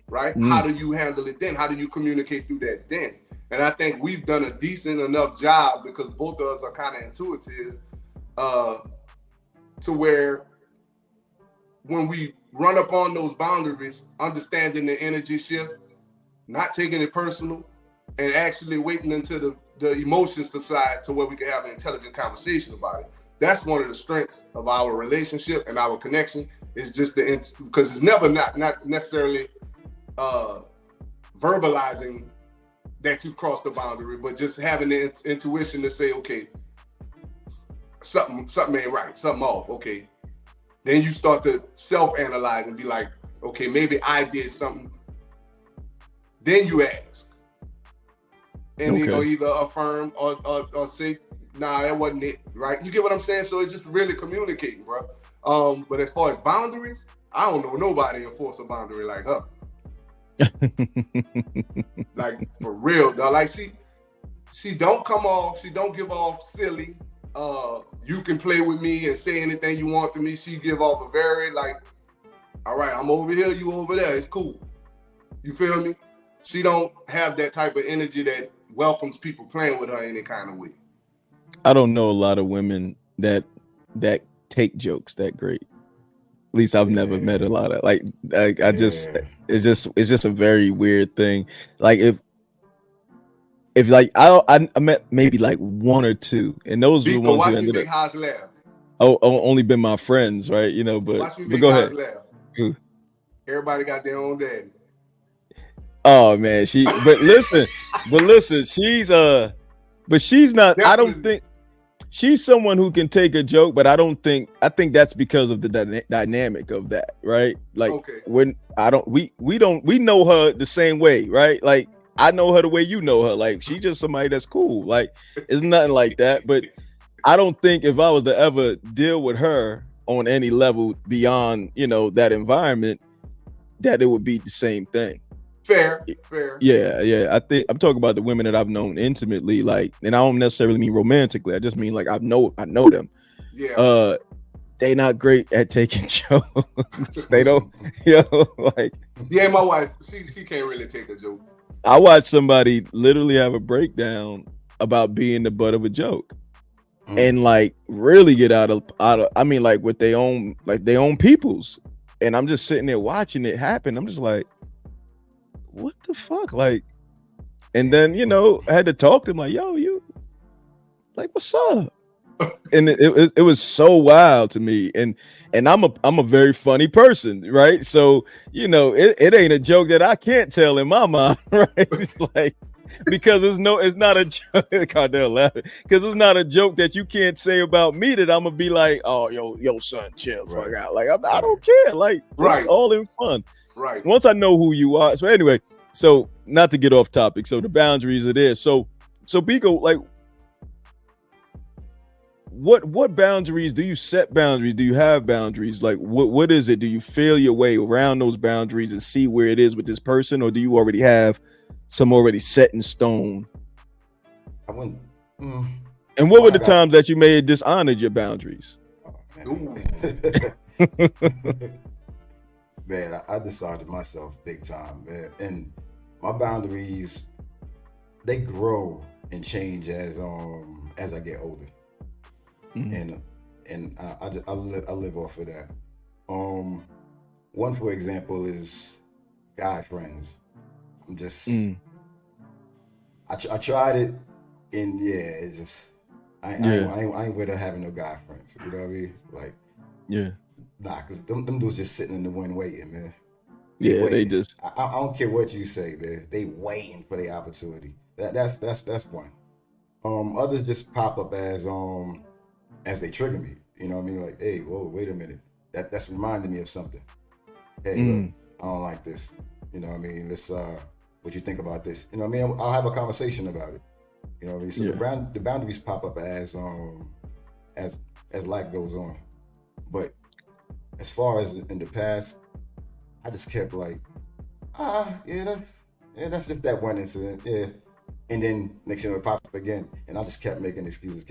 Right? How do you handle it then? How do you communicate through that then? And I think we've done a decent enough job, because both of us are kind of intuitive, to where when we run up on those boundaries, understanding the energy shift, not taking it personal, and actually waiting until the emotions subside to where we can have an intelligent conversation about it. That's one of the strengths of our relationship and our connection, is just because it's never not necessarily verbalizing that you crossed the boundary, but just having the intuition to say, okay, something ain't right, something off, okay. Then you start to self-analyze and be like, okay, maybe I did something. Then you ask. And they'll either affirm or say, nah, that wasn't it, right? You get what I'm saying? So it's just really communicating, bro. But as far as boundaries, I don't know nobody enforce a boundary like her. Like for real, though. Like she don't come off, she don't give off silly. You can play with me and say anything you want to me. She give off a very like, all right, I'm over here, you over there. It's cool. You feel me? She don't have that type of energy that welcomes people playing with her any kind of way. I don't know a lot of women that take jokes that great. At least I've never met a lot of like I just it's just a very weird thing. Like if like I met maybe like one or two, and those were the ones who ended up. Only been my friends, right? You know, but go ahead. Everybody got their own daddy. Oh man, but listen, she's but she's not. Definitely. I don't think she's someone who can take a joke, but I think that's because of the dynamic of that, right? Like when we know her the same way, right? Like I know her the way you know her. Like she's just somebody that's cool. Like it's nothing like that. But I don't think if I was to ever deal with her on any level beyond, that environment, that it would be the same thing. Fair. Yeah. I think I'm talking about the women that I've known intimately, like, and I don't necessarily mean romantically. I just mean like I know them. Yeah. They not great at taking jokes. They don't, like. Yeah, my wife, she can't really take a joke. I watched somebody literally have a breakdown about being the butt of a joke, and like really get out of. I mean, like with their own peoples, and I'm just sitting there watching it happen. I'm just like, what the fuck, like, and then I had to talk to him like, yo, you like, what's up? And it was so wild to me, and I'm a very funny person, right? So it ain't a joke that I can't tell in my mind, right? It's like, because it's not a joke. Cardell laughing because it's not a joke that you can't say about me that I'm gonna be like, oh yo son, chill, fuck out. Like I don't care, like it's all in fun. Right. Once I know who you are. So anyway, so not to get off topic. So the boundaries are there. So Biko, like, what boundaries do you set? Boundaries? Do you have boundaries? Like, what is it? Do you feel your way around those boundaries and see where it is with this person, or do you already have some already set in stone? I wouldn't. And what were the times that you may have dishonored your boundaries? Oh, man, I decided myself big time, man. And my boundaries, they grow and change as I get older. Mm-hmm. And I live off of that. One, for example, is guy friends. I'm just I tried it, and it's just I ain't with her having no guy friends. You know what I mean? Like nah, cause them dudes just sitting in the wind waiting, man. They just I don't care what you say, man. They waiting for the opportunity. That's one. Others just pop up as they trigger me. You know what I mean? Like, hey, whoa, wait a minute. That's reminding me of something. Hey, look, I don't like this. You know what I mean? Let's what you think about this? You know what I mean? I'll have a conversation about it. You know what I mean? So the boundaries pop up as life goes on. But as far as in the past, I just kept like, that's just that one incident. Yeah. And then next year it pops up again, and I just kept making excuses.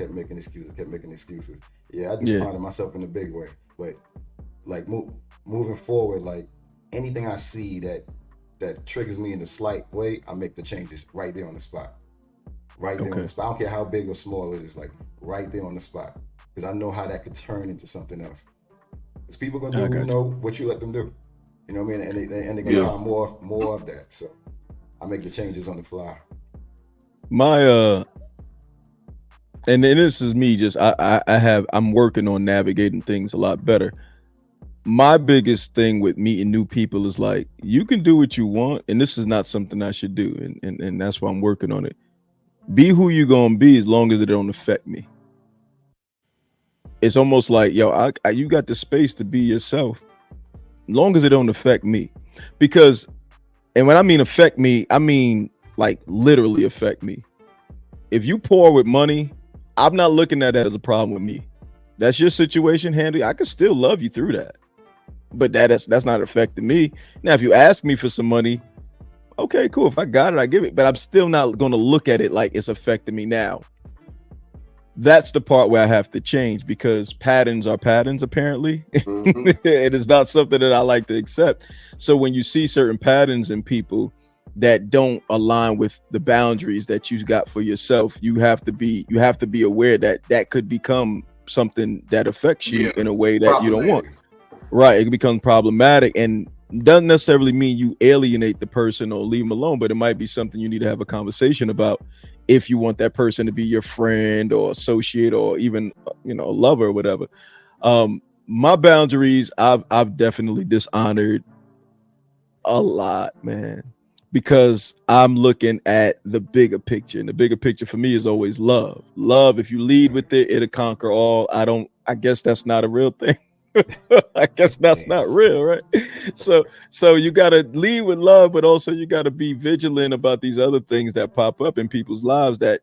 Yeah, I dishonored myself in a big way. But like moving forward, like anything I see that triggers me in a slight way, I make the changes right there on the spot. Right there on the spot. I don't care how big or small it is, like right there on the spot. Because I know how that could turn into something else. Because people are gonna do who know what you let them do. You know what I mean? And they're gonna find more of that. So I make the changes on the fly. My and this is me, just I'm working on navigating things a lot better. My biggest thing with meeting new people is like, you can do what you want, and this is not something I should do, and that's why I'm working on it. Be who you gonna be as long as it don't affect me. It's almost like, yo, you got the space to be yourself, as long as it don't affect me. Because, and when I mean affect me, I mean like literally affect me. If you pour with money, I'm not looking at that as a problem with me. That's your situation, Handy. I can still love you through that, but that's not affecting me. Now, if you ask me for some money, Okay, cool. If I got it, I give it, but I'm still not going to look at it like it's affecting me now. That's the part where I have to change, because patterns are patterns, apparently. Mm-hmm. It is not something that I like to accept. So when you see certain patterns in people that don't align with the boundaries that you got for yourself, you have to be aware that that could become something that affects you in a way that you don't want. Right. It becomes problematic, and doesn't necessarily mean you alienate the person or leave them alone, but it might be something you need to have a conversation about if you want that person to be your friend or associate or even, you know, a lover or whatever. My boundaries, I've definitely dishonored a lot, man, because I'm looking at the bigger picture, and the bigger picture for me is always love. Love, if you lead with it, it'll conquer all. I guess that's not a real thing. I guess that's not real, right? So you got to lead with love, but also you got to be vigilant about these other things that pop up in people's lives that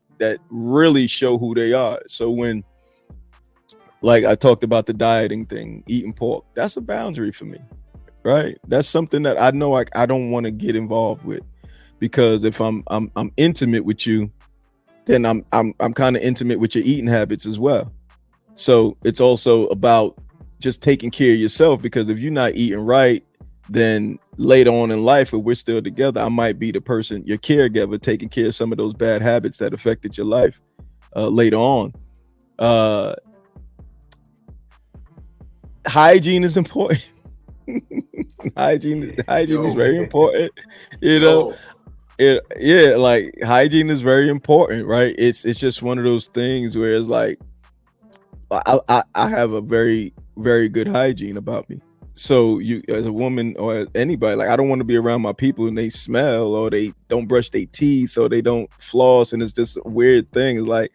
really show who they are. So when, like I talked about the dieting thing, eating pork, that's a boundary for me, right? That's something that I know I don't want to get involved with, because if I'm intimate with you, then I'm kind of intimate with your eating habits as well. So it's also about just taking care of yourself, because if you're not eating right, then later on in life, if we're still together, I might be the person, your caregiver, taking care of some of those bad habits that affected your life later on. Hygiene is important. hygiene is very important, you know. Like hygiene is very important, right? It's just one of those things where it's like I have a very, very good hygiene about me. So you, as a woman or anybody, like I don't want to be around my people and they smell, or they don't brush their teeth, or they don't floss, and it's just a weird thing. It's like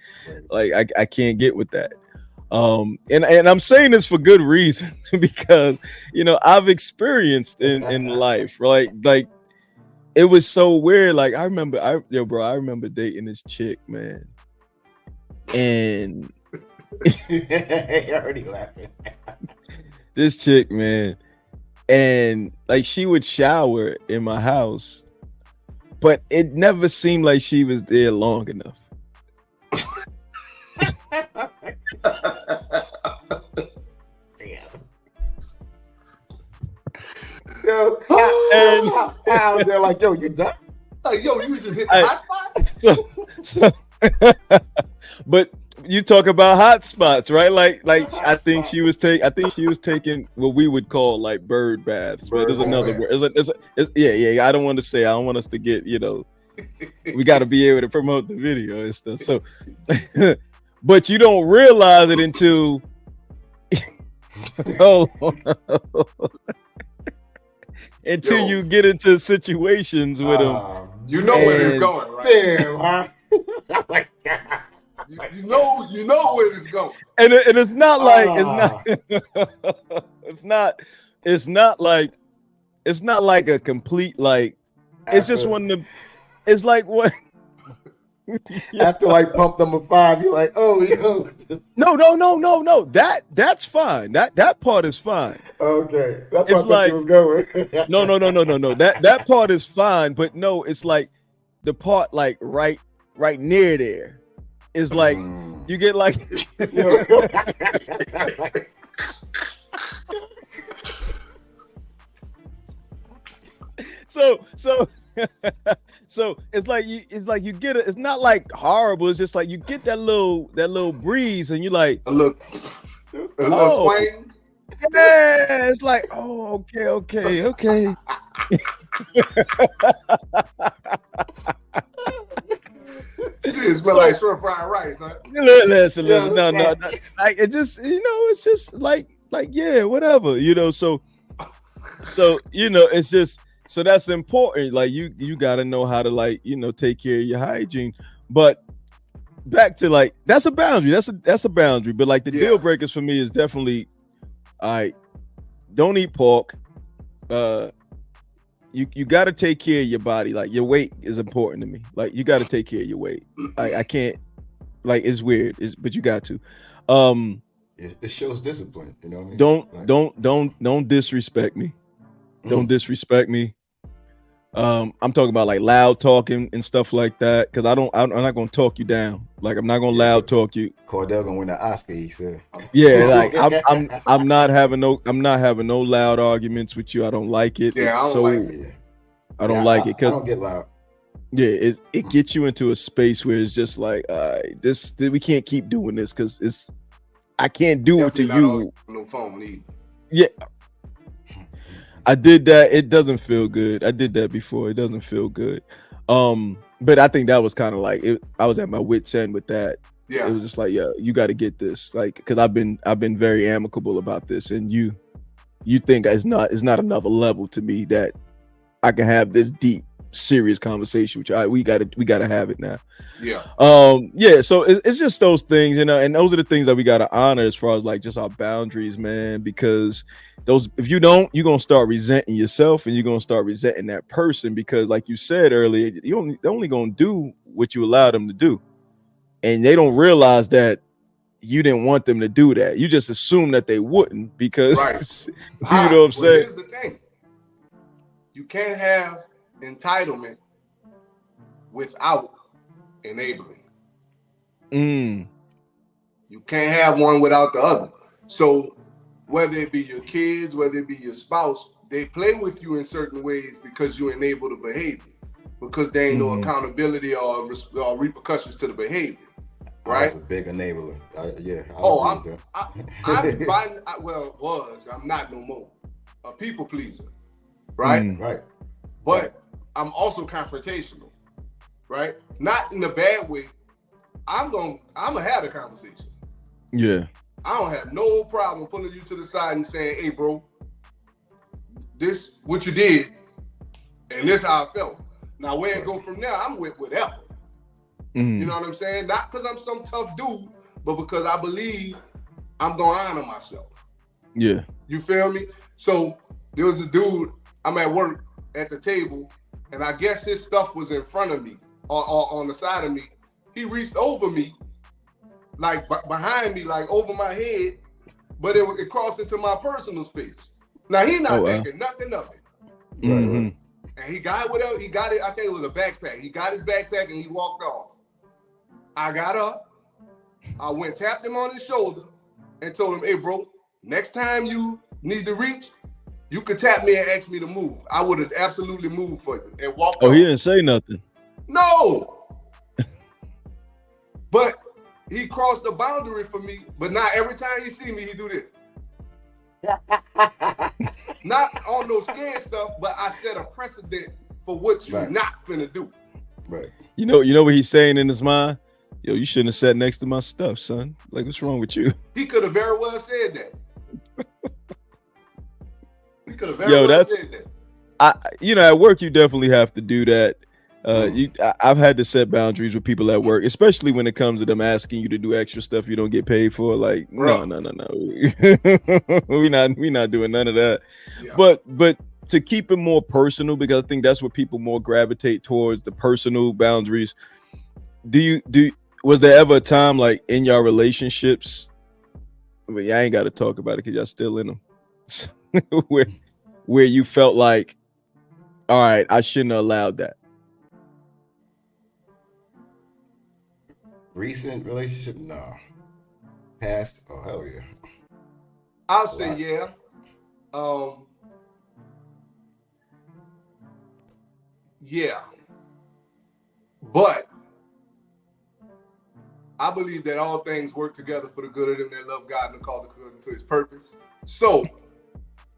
I can't get with that. And I'm saying this for good reason, because you know I've experienced in life, right? Like it was so weird. Like I remember dating this chick, man, and you're already laughing. This chick, man, and like she would shower in my house, but it never seemed like she was there long enough. Yo, and they're like, yo, you done? Like, yo, you just hit the hot So spot? but you talk about hot spots, right? Like I think she was taking what we would call like bird baths, but there's another word. I don't want us to get, you know, we got to be able to promote the video and stuff. So, but you don't realize it until until you get into situations with them. You know where it's going, right? Damn, huh? You know where it's going. And it's not like it's not like a complete, like it's just one of the, it's like what after like pump number 5, you're like, oh yo. No. That's fine. That part is fine. Okay. That's it's where I thought you was going. No. That part is fine, but no, it's like the part like right near there is like you get like so it's like you get it. It's not like horrible. It's just like you get that little breeze, and you like a little twang. Yeah, it's like, oh, okay. It smell like shrimp fried rice, huh? Listen. No. Like it just, you know, it's just like yeah, whatever, you know. So you know, it's just, so that's important. Like you got to know how to, like, you know, take care of your hygiene. But back to like, that's a boundary. That's a boundary. But like the deal breakers for me is definitely, all right, don't eat pork. You got to take care of your body. Like your weight is important to me. Like you got to take care of your weight. I can't, like, it's weird, but you got to. It shows discipline. You know what I mean? Don't disrespect me. Don't disrespect me. I'm talking about like loud talking and stuff like that. Cause I'm not gonna talk you down. Like I'm not gonna loud talk you. Cordell gonna win the Oscar, he said. Yeah, like I'm not having no loud arguments with you. I don't like it. Yeah, I don't like it. I don't get loud. Yeah, it gets you into a space where it's just like, this we can't keep doing this because I can't do it to you. No phone either. Yeah. I did that. It doesn't feel good. I did that before. It doesn't feel good. But I think that was kind of like it. I was at my wit's end with that. Yeah. It was just like, yeah, you got to get this, like, because I've been very amicable about this, and you think it's not another level to me that I can have this deep, serious conversation with you. We gotta have it now. Yeah. Yeah. So it's just those things, you know, and those are the things that we gotta honor as far as like just our boundaries, man. Because if you don't, you're gonna start resenting yourself, and you're gonna start resenting that person, because, like you said earlier, they're only gonna do what you allow them to do, and they don't realize that you didn't want them to do that. You just assume that they wouldn't, because right. You know what I'm saying? Here's the thing: you can't have entitlement without enabling. You can't have one without the other. So whether it be your kids, whether it be your spouse, they play with you in certain ways because you enable the behavior, because there ain't no accountability or repercussions to the behavior. Right? That's a big enabler. I'm not no more a people pleaser, right? Right. But I'm also confrontational, right? Not in a bad way. I'm gonna have a conversation. Yeah. I don't have no problem pulling you to the side and saying, "Hey, bro, this what you did, and this how I felt." Now, where it go from there, I'm with whatever. You know what I'm saying? Not because I'm some tough dude, but because I believe I'm gonna honor myself. Yeah. You feel me? So there was a dude, I'm at work at the table, and I guess his stuff was in front of me or on the side of me. He reached over me, like behind me, like over my head, but it crossed into my personal space. Now he not thinking nothing of it. Right. And he got whatever, he got it, I think it was a backpack. He got his backpack and he walked off. I got up, I went, tapped him on his shoulder and told him, "Hey bro, next time you need to reach, you could tap me and ask me to move." I would have absolutely moved for you and walked off. He didn't say nothing. No. But he crossed the boundary for me, but not every time he see me, he do this. Not on no scared stuff, but I set a precedent for what you're not finna do. Right. You know what he's saying in his mind? Yo, you shouldn't have sat next to my stuff, son. Like, what's wrong with you? He could have very well said that. He could have very well said that. At work, you definitely have to do that. I've had to set boundaries with people at work, especially when it comes to them asking you to do extra stuff you don't get paid for. Like, no. we not doing none of that. Yeah. But to keep it more personal, because I think that's what people more gravitate towards, the personal boundaries. Was there ever a time, like, in your relationships, I mean, I ain't got to talk about it because y'all still in them, where you felt like, all right, I shouldn't have allowed that? Recent relationship? No. Past? Oh, hell yeah. I'll say yeah. Yeah. But I believe that all things work together for the good of them that love God and are called according to his purpose. So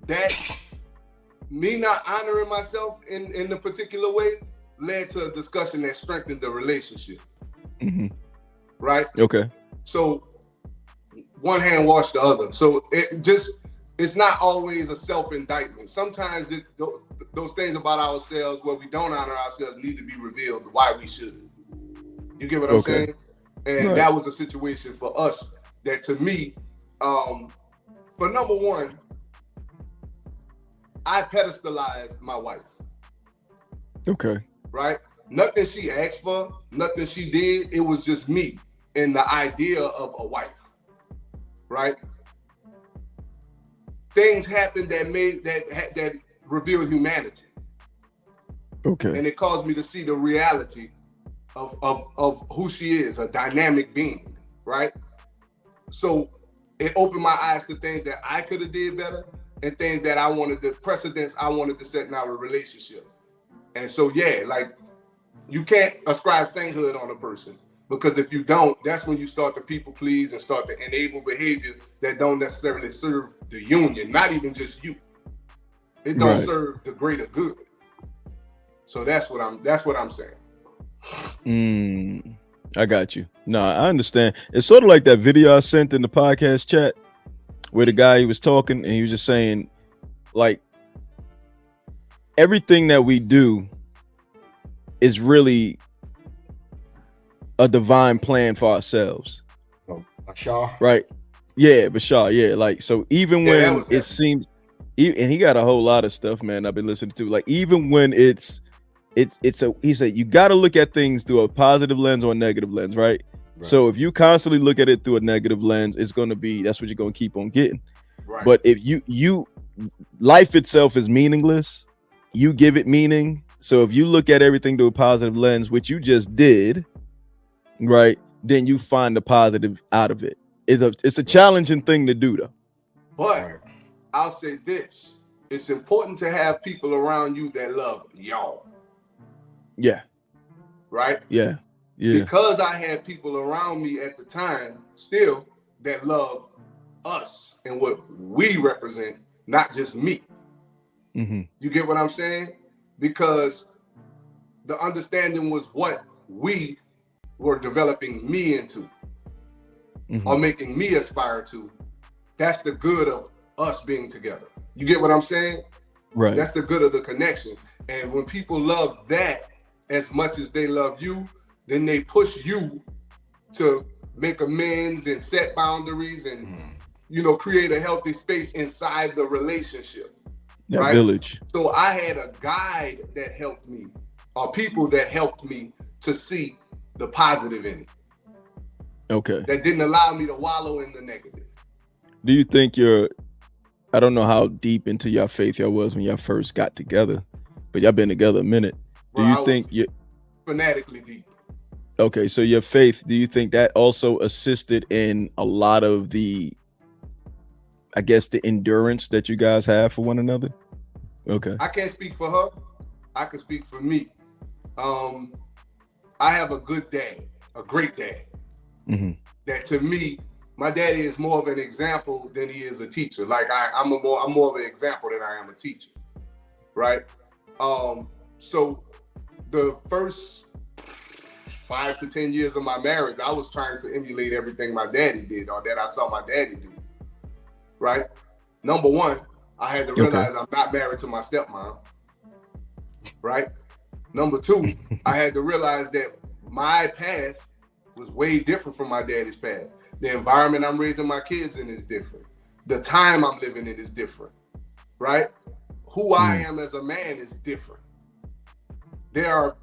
that me not honoring myself in the particular way led to a discussion that strengthened the relationship. Right? Okay. So one hand wash the other. So it's not always a self-indictment. Sometimes those things about ourselves where we don't honor ourselves need to be revealed why we should. You get what I'm saying? And that was a situation for us that, to me, for number one, I pedestalized my wife. Okay. Right? Nothing she asked for, nothing she did. It was just me and the idea of a wife. Right? Things happened that revealed humanity. Okay. And it caused me to see the reality of who she is, a dynamic being, right? So it opened my eyes to things that I could have did better and things that I wanted, the precedents I wanted to set in our relationship. And so, yeah, like, you can't ascribe sainthood on a person, because if you don't, that's when you start to people please and start to enable behavior that don't necessarily serve the union, not even just you. It don't serve the greater good. So that's what I'm saying. I got you. No, I understand. It's sort of like that video I sent in the podcast chat where the guy, he was talking and he was just saying, like, everything that we do is really a divine plan for ourselves. Bashar. Right. Yeah, Bashar. Yeah. Like, so even when it seems, and he got a whole lot of stuff, man, I've been listening to, like, even when he said, you got to look at things through a positive lens or a negative lens, right? So if you constantly look at it through a negative lens, it's going to be, that's what you're going to keep on getting. Right. But if you life itself is meaningless, you give it meaning. So if you look at everything through a positive lens, which you just did, right, then you find the positive out of it. It's a challenging thing to do, though. But I'll say this: it's important to have people around you that love y'all. Yeah. Right? Yeah. Yeah. Because I had people around me at the time still that love us and what we represent, not just me. Mm-hmm. You get what I'm saying? Because the understanding was what we were developing me into, or making me aspire to. That's the good of us being together. You get what I'm saying? Right. That's the good of the connection. And when people love that as much as they love you, then they push you to make amends and set boundaries and, you know, create a healthy space inside the relationship. That right? village. So I had a guide that helped me, or people that helped me to see the positive in it. Okay. That didn't allow me to wallow in the negative. Do you think I don't know how deep into your faith y'all was when y'all first got together, but y'all been together a minute. Do you think you fanatically deep? Okay, so your faith, do you think that also assisted in a lot of the, I guess, the endurance that you guys have for one another? Okay. I can't speak for her. I can speak for me. I have a good dad, a great dad. That to me, my daddy is more of an example than he is a teacher. Like I'm more of an example than I am a teacher, right? So the first 5 to 10 years of my marriage, I was trying to emulate everything my daddy did, or that I saw my daddy do, right? Number one, I had to realize I'm not married to my stepmom, right? Number two, I had to realize that my path was way different from my daddy's path. The environment I'm raising my kids in is different. The time I'm living in is different, right? Who I am as a man is different. There are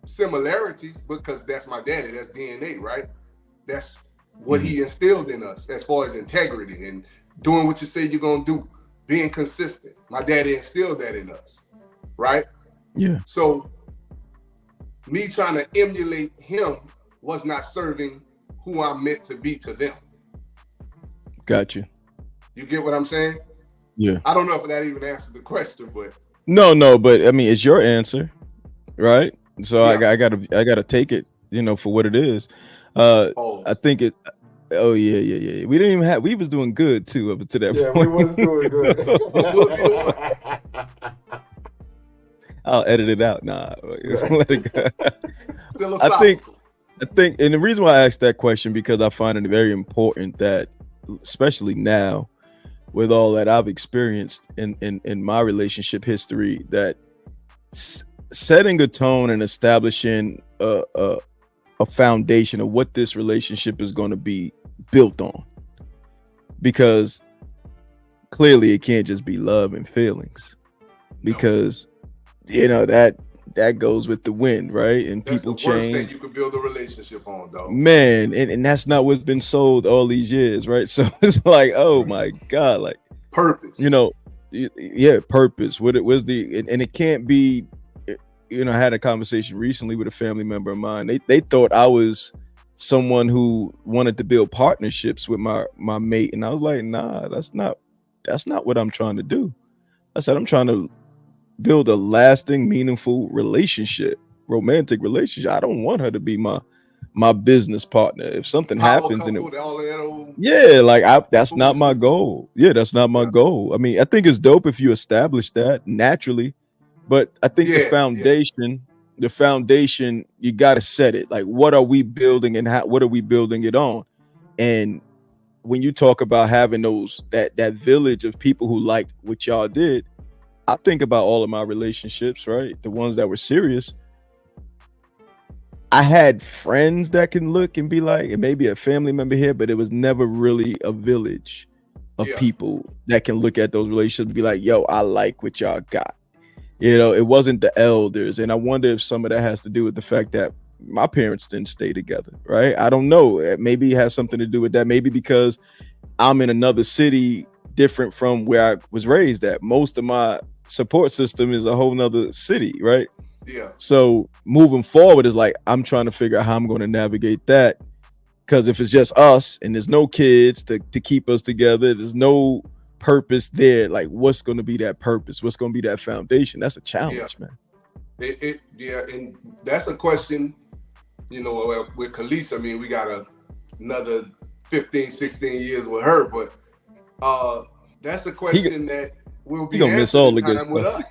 similarities because that's my daddy, that's DNA, right? That's what he instilled in us as far as integrity and doing what you say you're gonna do, being consistent. My daddy instilled that in us, right? Yeah. So me trying to emulate him was not serving who I'm meant to be to them. Got you. You get what I'm saying? Yeah. I don't know if that even answered the question, but no, but I mean, it's your answer, right? So yeah. I gotta take it, you know, for what it is. I think it. Oh yeah. We didn't even have. We was doing good too up to that point. Yeah, we was doing good. I'll edit it out. Nah, let it go. I think, and the reason why I asked that question because I find it very important that, especially now, with all that I've experienced in my relationship history, that setting a tone and establishing a foundation of what this relationship is going to be built on, because clearly it can't just be love and feelings, because you know that goes with the wind, right? And that's people the worst change. thing you could build a relationship on, though. Man, and that's not what's been sold all these years, right? So it's like, oh my God, like purpose. You know, yeah, purpose. What it was and it can't be, I had a conversation recently with a family member of mine. They thought I was someone who wanted to build partnerships with my mate, and I was like, nah, that's not what I'm trying to do. I said, I'm trying to build a lasting, meaningful relationship, romantic relationship. I don't want her to be my business partner. If something happens and that's not my goal. Yeah, that's not my goal. I mean, I think it's dope if you establish that naturally, but I think the foundation, you got to set it. Like, what are we building and what are we building it on? And when you talk about having that village of people who liked what y'all did, I think about all of my relationships, right? The ones that were serious. I had friends that can look and be like, and maybe a family member here, but it was never really a village of people that can look at those relationships and be like, yo, I like what y'all got. It wasn't the elders. And I wonder if some of that has to do with the fact that my parents didn't stay together, right? I don't know. Maybe it has something to do with that. Maybe because I'm in another city different from where I was raised at. Most of my support system is a whole nother city, right? Yeah. So moving forward is like, I'm trying to figure out how I'm going to navigate that. Because if it's just us and there's no kids to keep us together, there's no purpose there. Like, what's going to be that purpose? What's going to be that foundation? That's a challenge, man. And that's a question, with Khalees. I mean, we got another 15, 16 years with her, but that's a question that will be gonna miss all the good with us.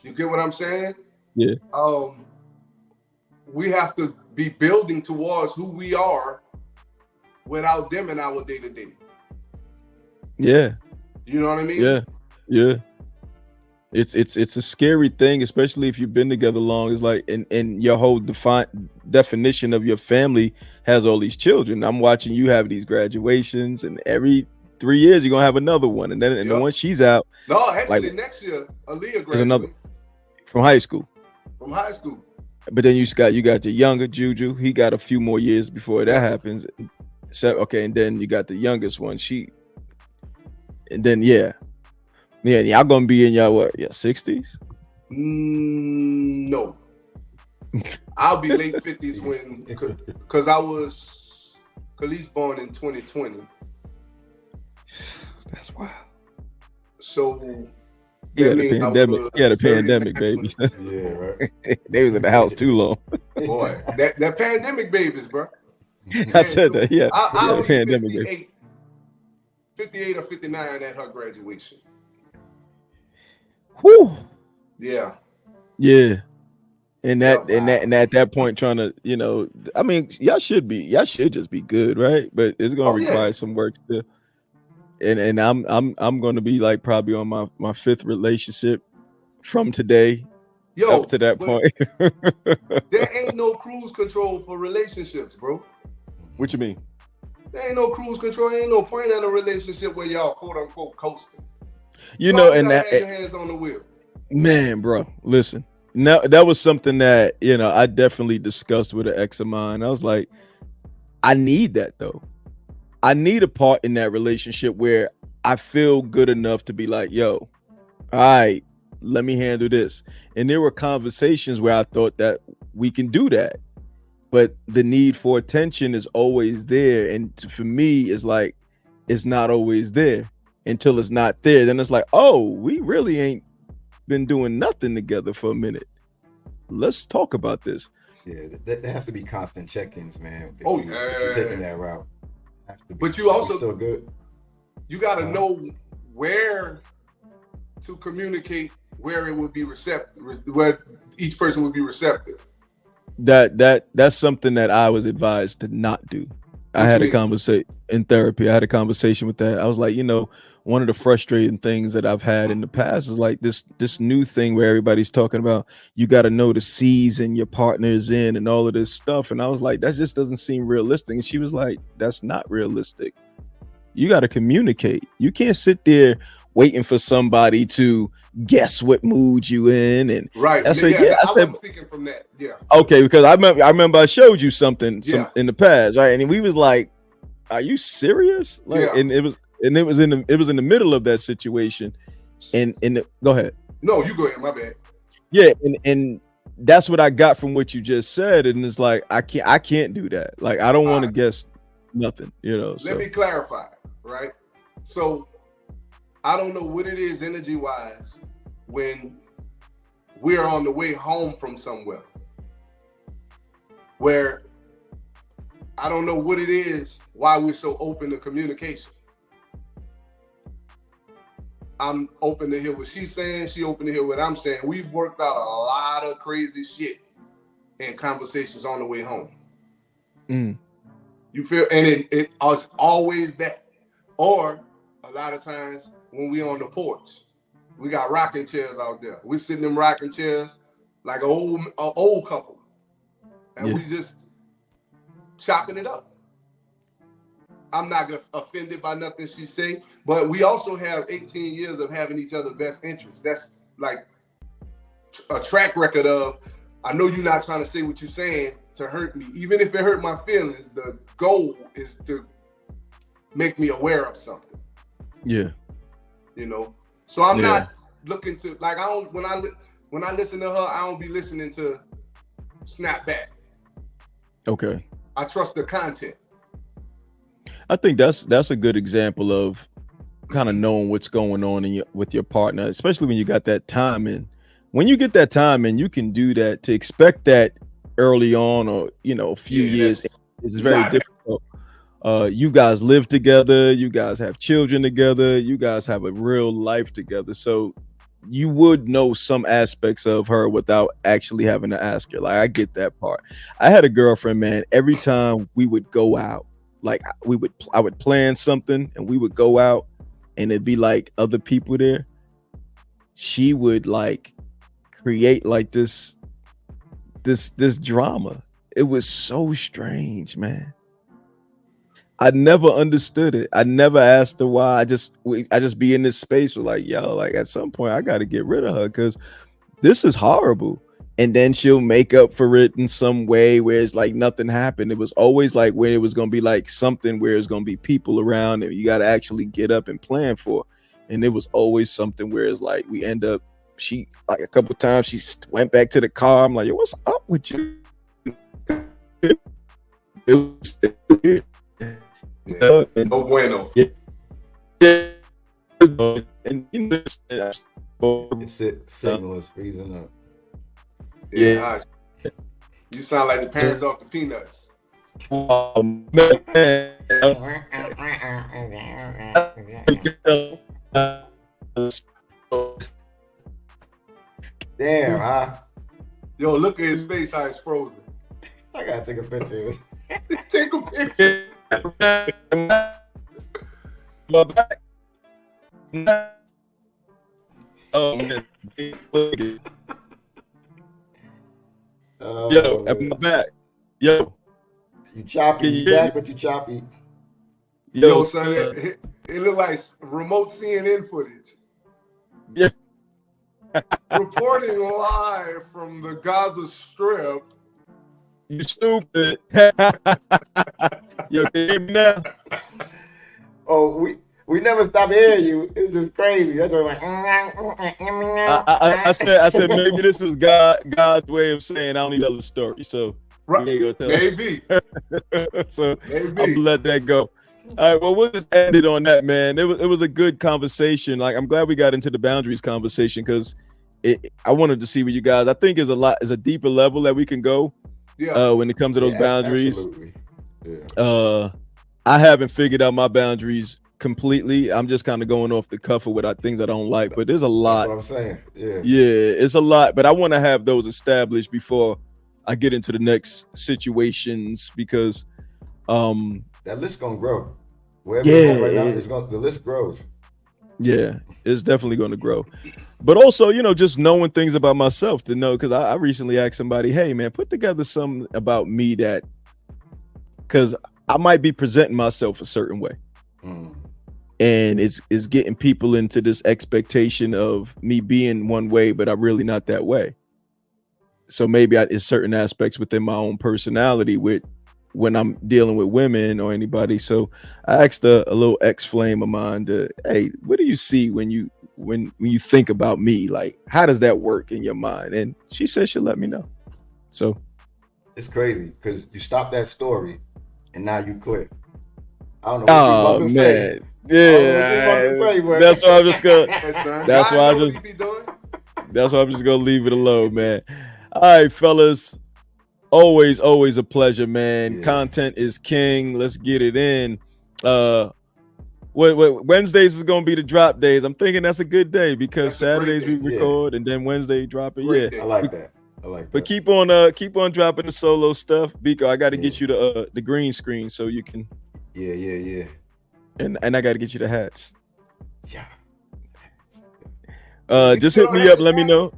You get what I'm saying? Yeah. We have to be building towards who we are without them in our day-to-day. Yeah. You know what I mean? Yeah. It's a scary thing, especially if you've been together long. It's like, and your whole definition of your family has all these children. I'm watching you have these graduations, and every 3 years you're gonna have another one, and then the one she's out. No, actually, next year Aaliyah graduated. Another from high school. From high school. But then you got your younger Juju. He got a few more years before that happens. So okay, and then you got the youngest one. And then y'all gonna be in your 60s? No, I'll be late 50s because I was Khalees born in 2020. That's wild. So he had a pandemic, baby. Yeah, right. They was in the house too long. Boy, that pandemic babies, bro. I said that. Yeah, I was pandemic 58 or 59 at her graduation. Whew. Yeah. Yeah. And at that point, trying to, I mean, y'all should just be good, right? But it's gonna require some work still. And I'm gonna be like probably on my fifth relationship from today up to that point. There ain't no cruise control for relationships, bro. What you mean? There ain't no cruise control. There ain't no point in a relationship where y'all quote unquote coasting. And that your hands on the wheel. Man, bro, listen. Now that was something that I definitely discussed with an ex of mine. I was like, I need that though. I need a part in that relationship where I feel good enough to be like, yo, all right, let me handle this. And there were conversations where I thought that we can do that, but the need for attention is always there. And for me, it's like, it's not always there until it's not there. Then it's like, oh, we really ain't been doing nothing together for a minute. Let's talk about this. Yeah, there has to be constant check-ins, man. If you're taking that route. But you also still good. You got to know where to communicate, where it would be receptive, where each person would be receptive. That's something that I was advised to not do. I had a conversation in therapy. I had a conversation with that. I was like, one of the frustrating things that I've had in the past is like this new thing where everybody's talking about you got to know the season your partner is in and all of this stuff. And I was like, that just doesn't seem realistic. And she was like, that's not realistic. You got to communicate. You can't sit there waiting for somebody to guess what mood you in. And right. I wasn't speaking from that. Yeah. Okay, because I remember I showed you something in the past, right? And we was like, are you serious? And it was in the middle of that situation. And go ahead. No, you go ahead. My bad. Yeah, and that's what I got from what you just said, and it's like I can't do that. Like I don't want to guess nothing, you know. Let me clarify, right? So I don't know what it is energy wise when we're on the way home from somewhere where I don't know what it is why we're so open to communication. I'm open to hear what she's saying. She open to hear what I'm saying. We've worked out a lot of crazy shit in conversations on the way home. You feel, and it was always that. Or a lot of times when we on the porch, we got rocking chairs out there. We sitting in rocking chairs like an old couple, and we just chopping it up. I'm not offended by nothing she say, but we also have 18 years of having each other's best interests. That's like a track record of, I know you're not trying to say what you're saying to hurt me. Even if it hurt my feelings, the goal is to make me aware of something. Yeah. You know? So I'm not looking to, like, I don't, when I listen to her, I don't be listening to snap back. Okay. I trust the content. I think that's a good example of kind of knowing what's going on with your partner, especially when you got that time in. When you get that time in, you can do that. To expect that early on, or a few years, is very difficult. You guys live together, you guys have children together, you guys have a real life together, so you would know some aspects of her without actually having to ask her. Like, I get that part. I had a girlfriend, man. Every time we would go out, like I would plan something and we would go out and it'd be like other people there. She would like create like this drama. It was so strange, man. I never understood it. I never asked her why. I just be in this space with like, yo, like at some point I got to get rid of her because this is horrible. And then she'll make up for it in some way where it's like nothing happened. It was always like when it was going to be like something where it's going to be people around and you got to actually get up and plan for. And it was always something where it's like we end up, she like a couple times she went back to the car. I'm like, yo, what's up with you? It was weird. No bueno. Yeah. And signal is freezing up. Yeah. You sound like the parents off the Peanuts. Damn, huh? Yo, look at his face, how it's frozen. I gotta take a picture. Take a picture. Oh man. Yo, at my back. Yo. You choppy, you back, but you choppy. Yo, son, it looked like remote CNN footage. Yeah. Reporting live from the Gaza Strip. You stupid. Yo, can you hear me now? Oh, we never stop hearing you. It's just crazy. That's like I said maybe this is God's way of saying I don't need other story. So right. Maybe. So maybe. I'm gonna let that go. All right, well, we'll just end it on that, man. It was a good conversation. Like, I'm glad we got into the boundaries conversation because I wanted to see what you guys. I think is a deeper level that we can go. Yeah. When it comes to those boundaries. Absolutely. Yeah. I haven't figured out my boundaries completely. I'm just kind of going off the cuff of what things I don't like. But there's a lot. That's what I'm saying. Yeah. Yeah, it's a lot. But I want to have those established before I get into the next situations because that list gonna grow. Wherever it's going right now, the list grows. Yeah, it's definitely going to grow. But also, just knowing things about myself to know, because I recently asked somebody, hey, man, put together something about me that, because I might be presenting myself a certain way. And it's getting people into this expectation of me being one way, but I'm really not that way. So maybe it's certain aspects within my own personality when I'm dealing with women or anybody. So I asked a little ex-flame of mine hey, what do you see when you when you think about me? Like, how does that work in your mind? And she said she'll let me know. So it's crazy because you stop that story and now you click. I don't know what you're about to say. Yeah, that's why I'm just gonna. That's why I'm just gonna leave it alone, man. All right, fellas. Always a pleasure, man. Yeah. Content is king. Let's get it in. Wednesdays is gonna be the drop days. I'm thinking that's a good day because Saturdays we record and then Wednesday drop it. I like that. But keep on dropping the solo stuff. Biko, I got to get you the green screen so you can. Yeah. And I got to get you the hats. Yeah. Just hit me up. Let me know.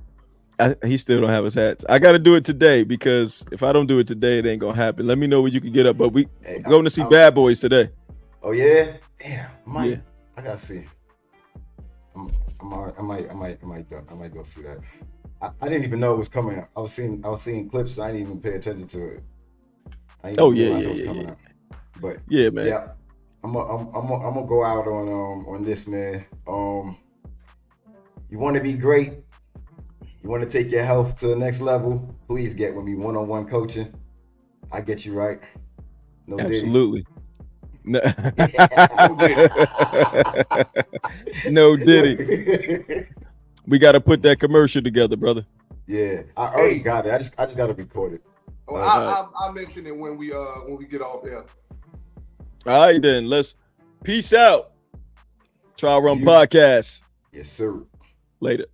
He still don't have his hats. I got to do it today because if I don't do it today, it ain't gonna happen. Let me know when you can get up. But we going to see Bad Boys today. Oh yeah, damn. I gotta see. I might go see that. I didn't even know it was coming out. I was seeing clips. I didn't even pay attention to it. I didn't realize it was coming out. But yeah, man. Yeah, I'm gonna go out on this, man. You want to be great. You want to take your health to the next level. Please get with me one-on-one coaching. I get you right. No absolutely. Diddy. No Diddy. We got to put that commercial together, brother. Yeah, I already got it. I just got to record it. Oh, I'll mention it when we get off there. All right, then. Let's peace out. Trial Run Podcast. Yes, sir. Later.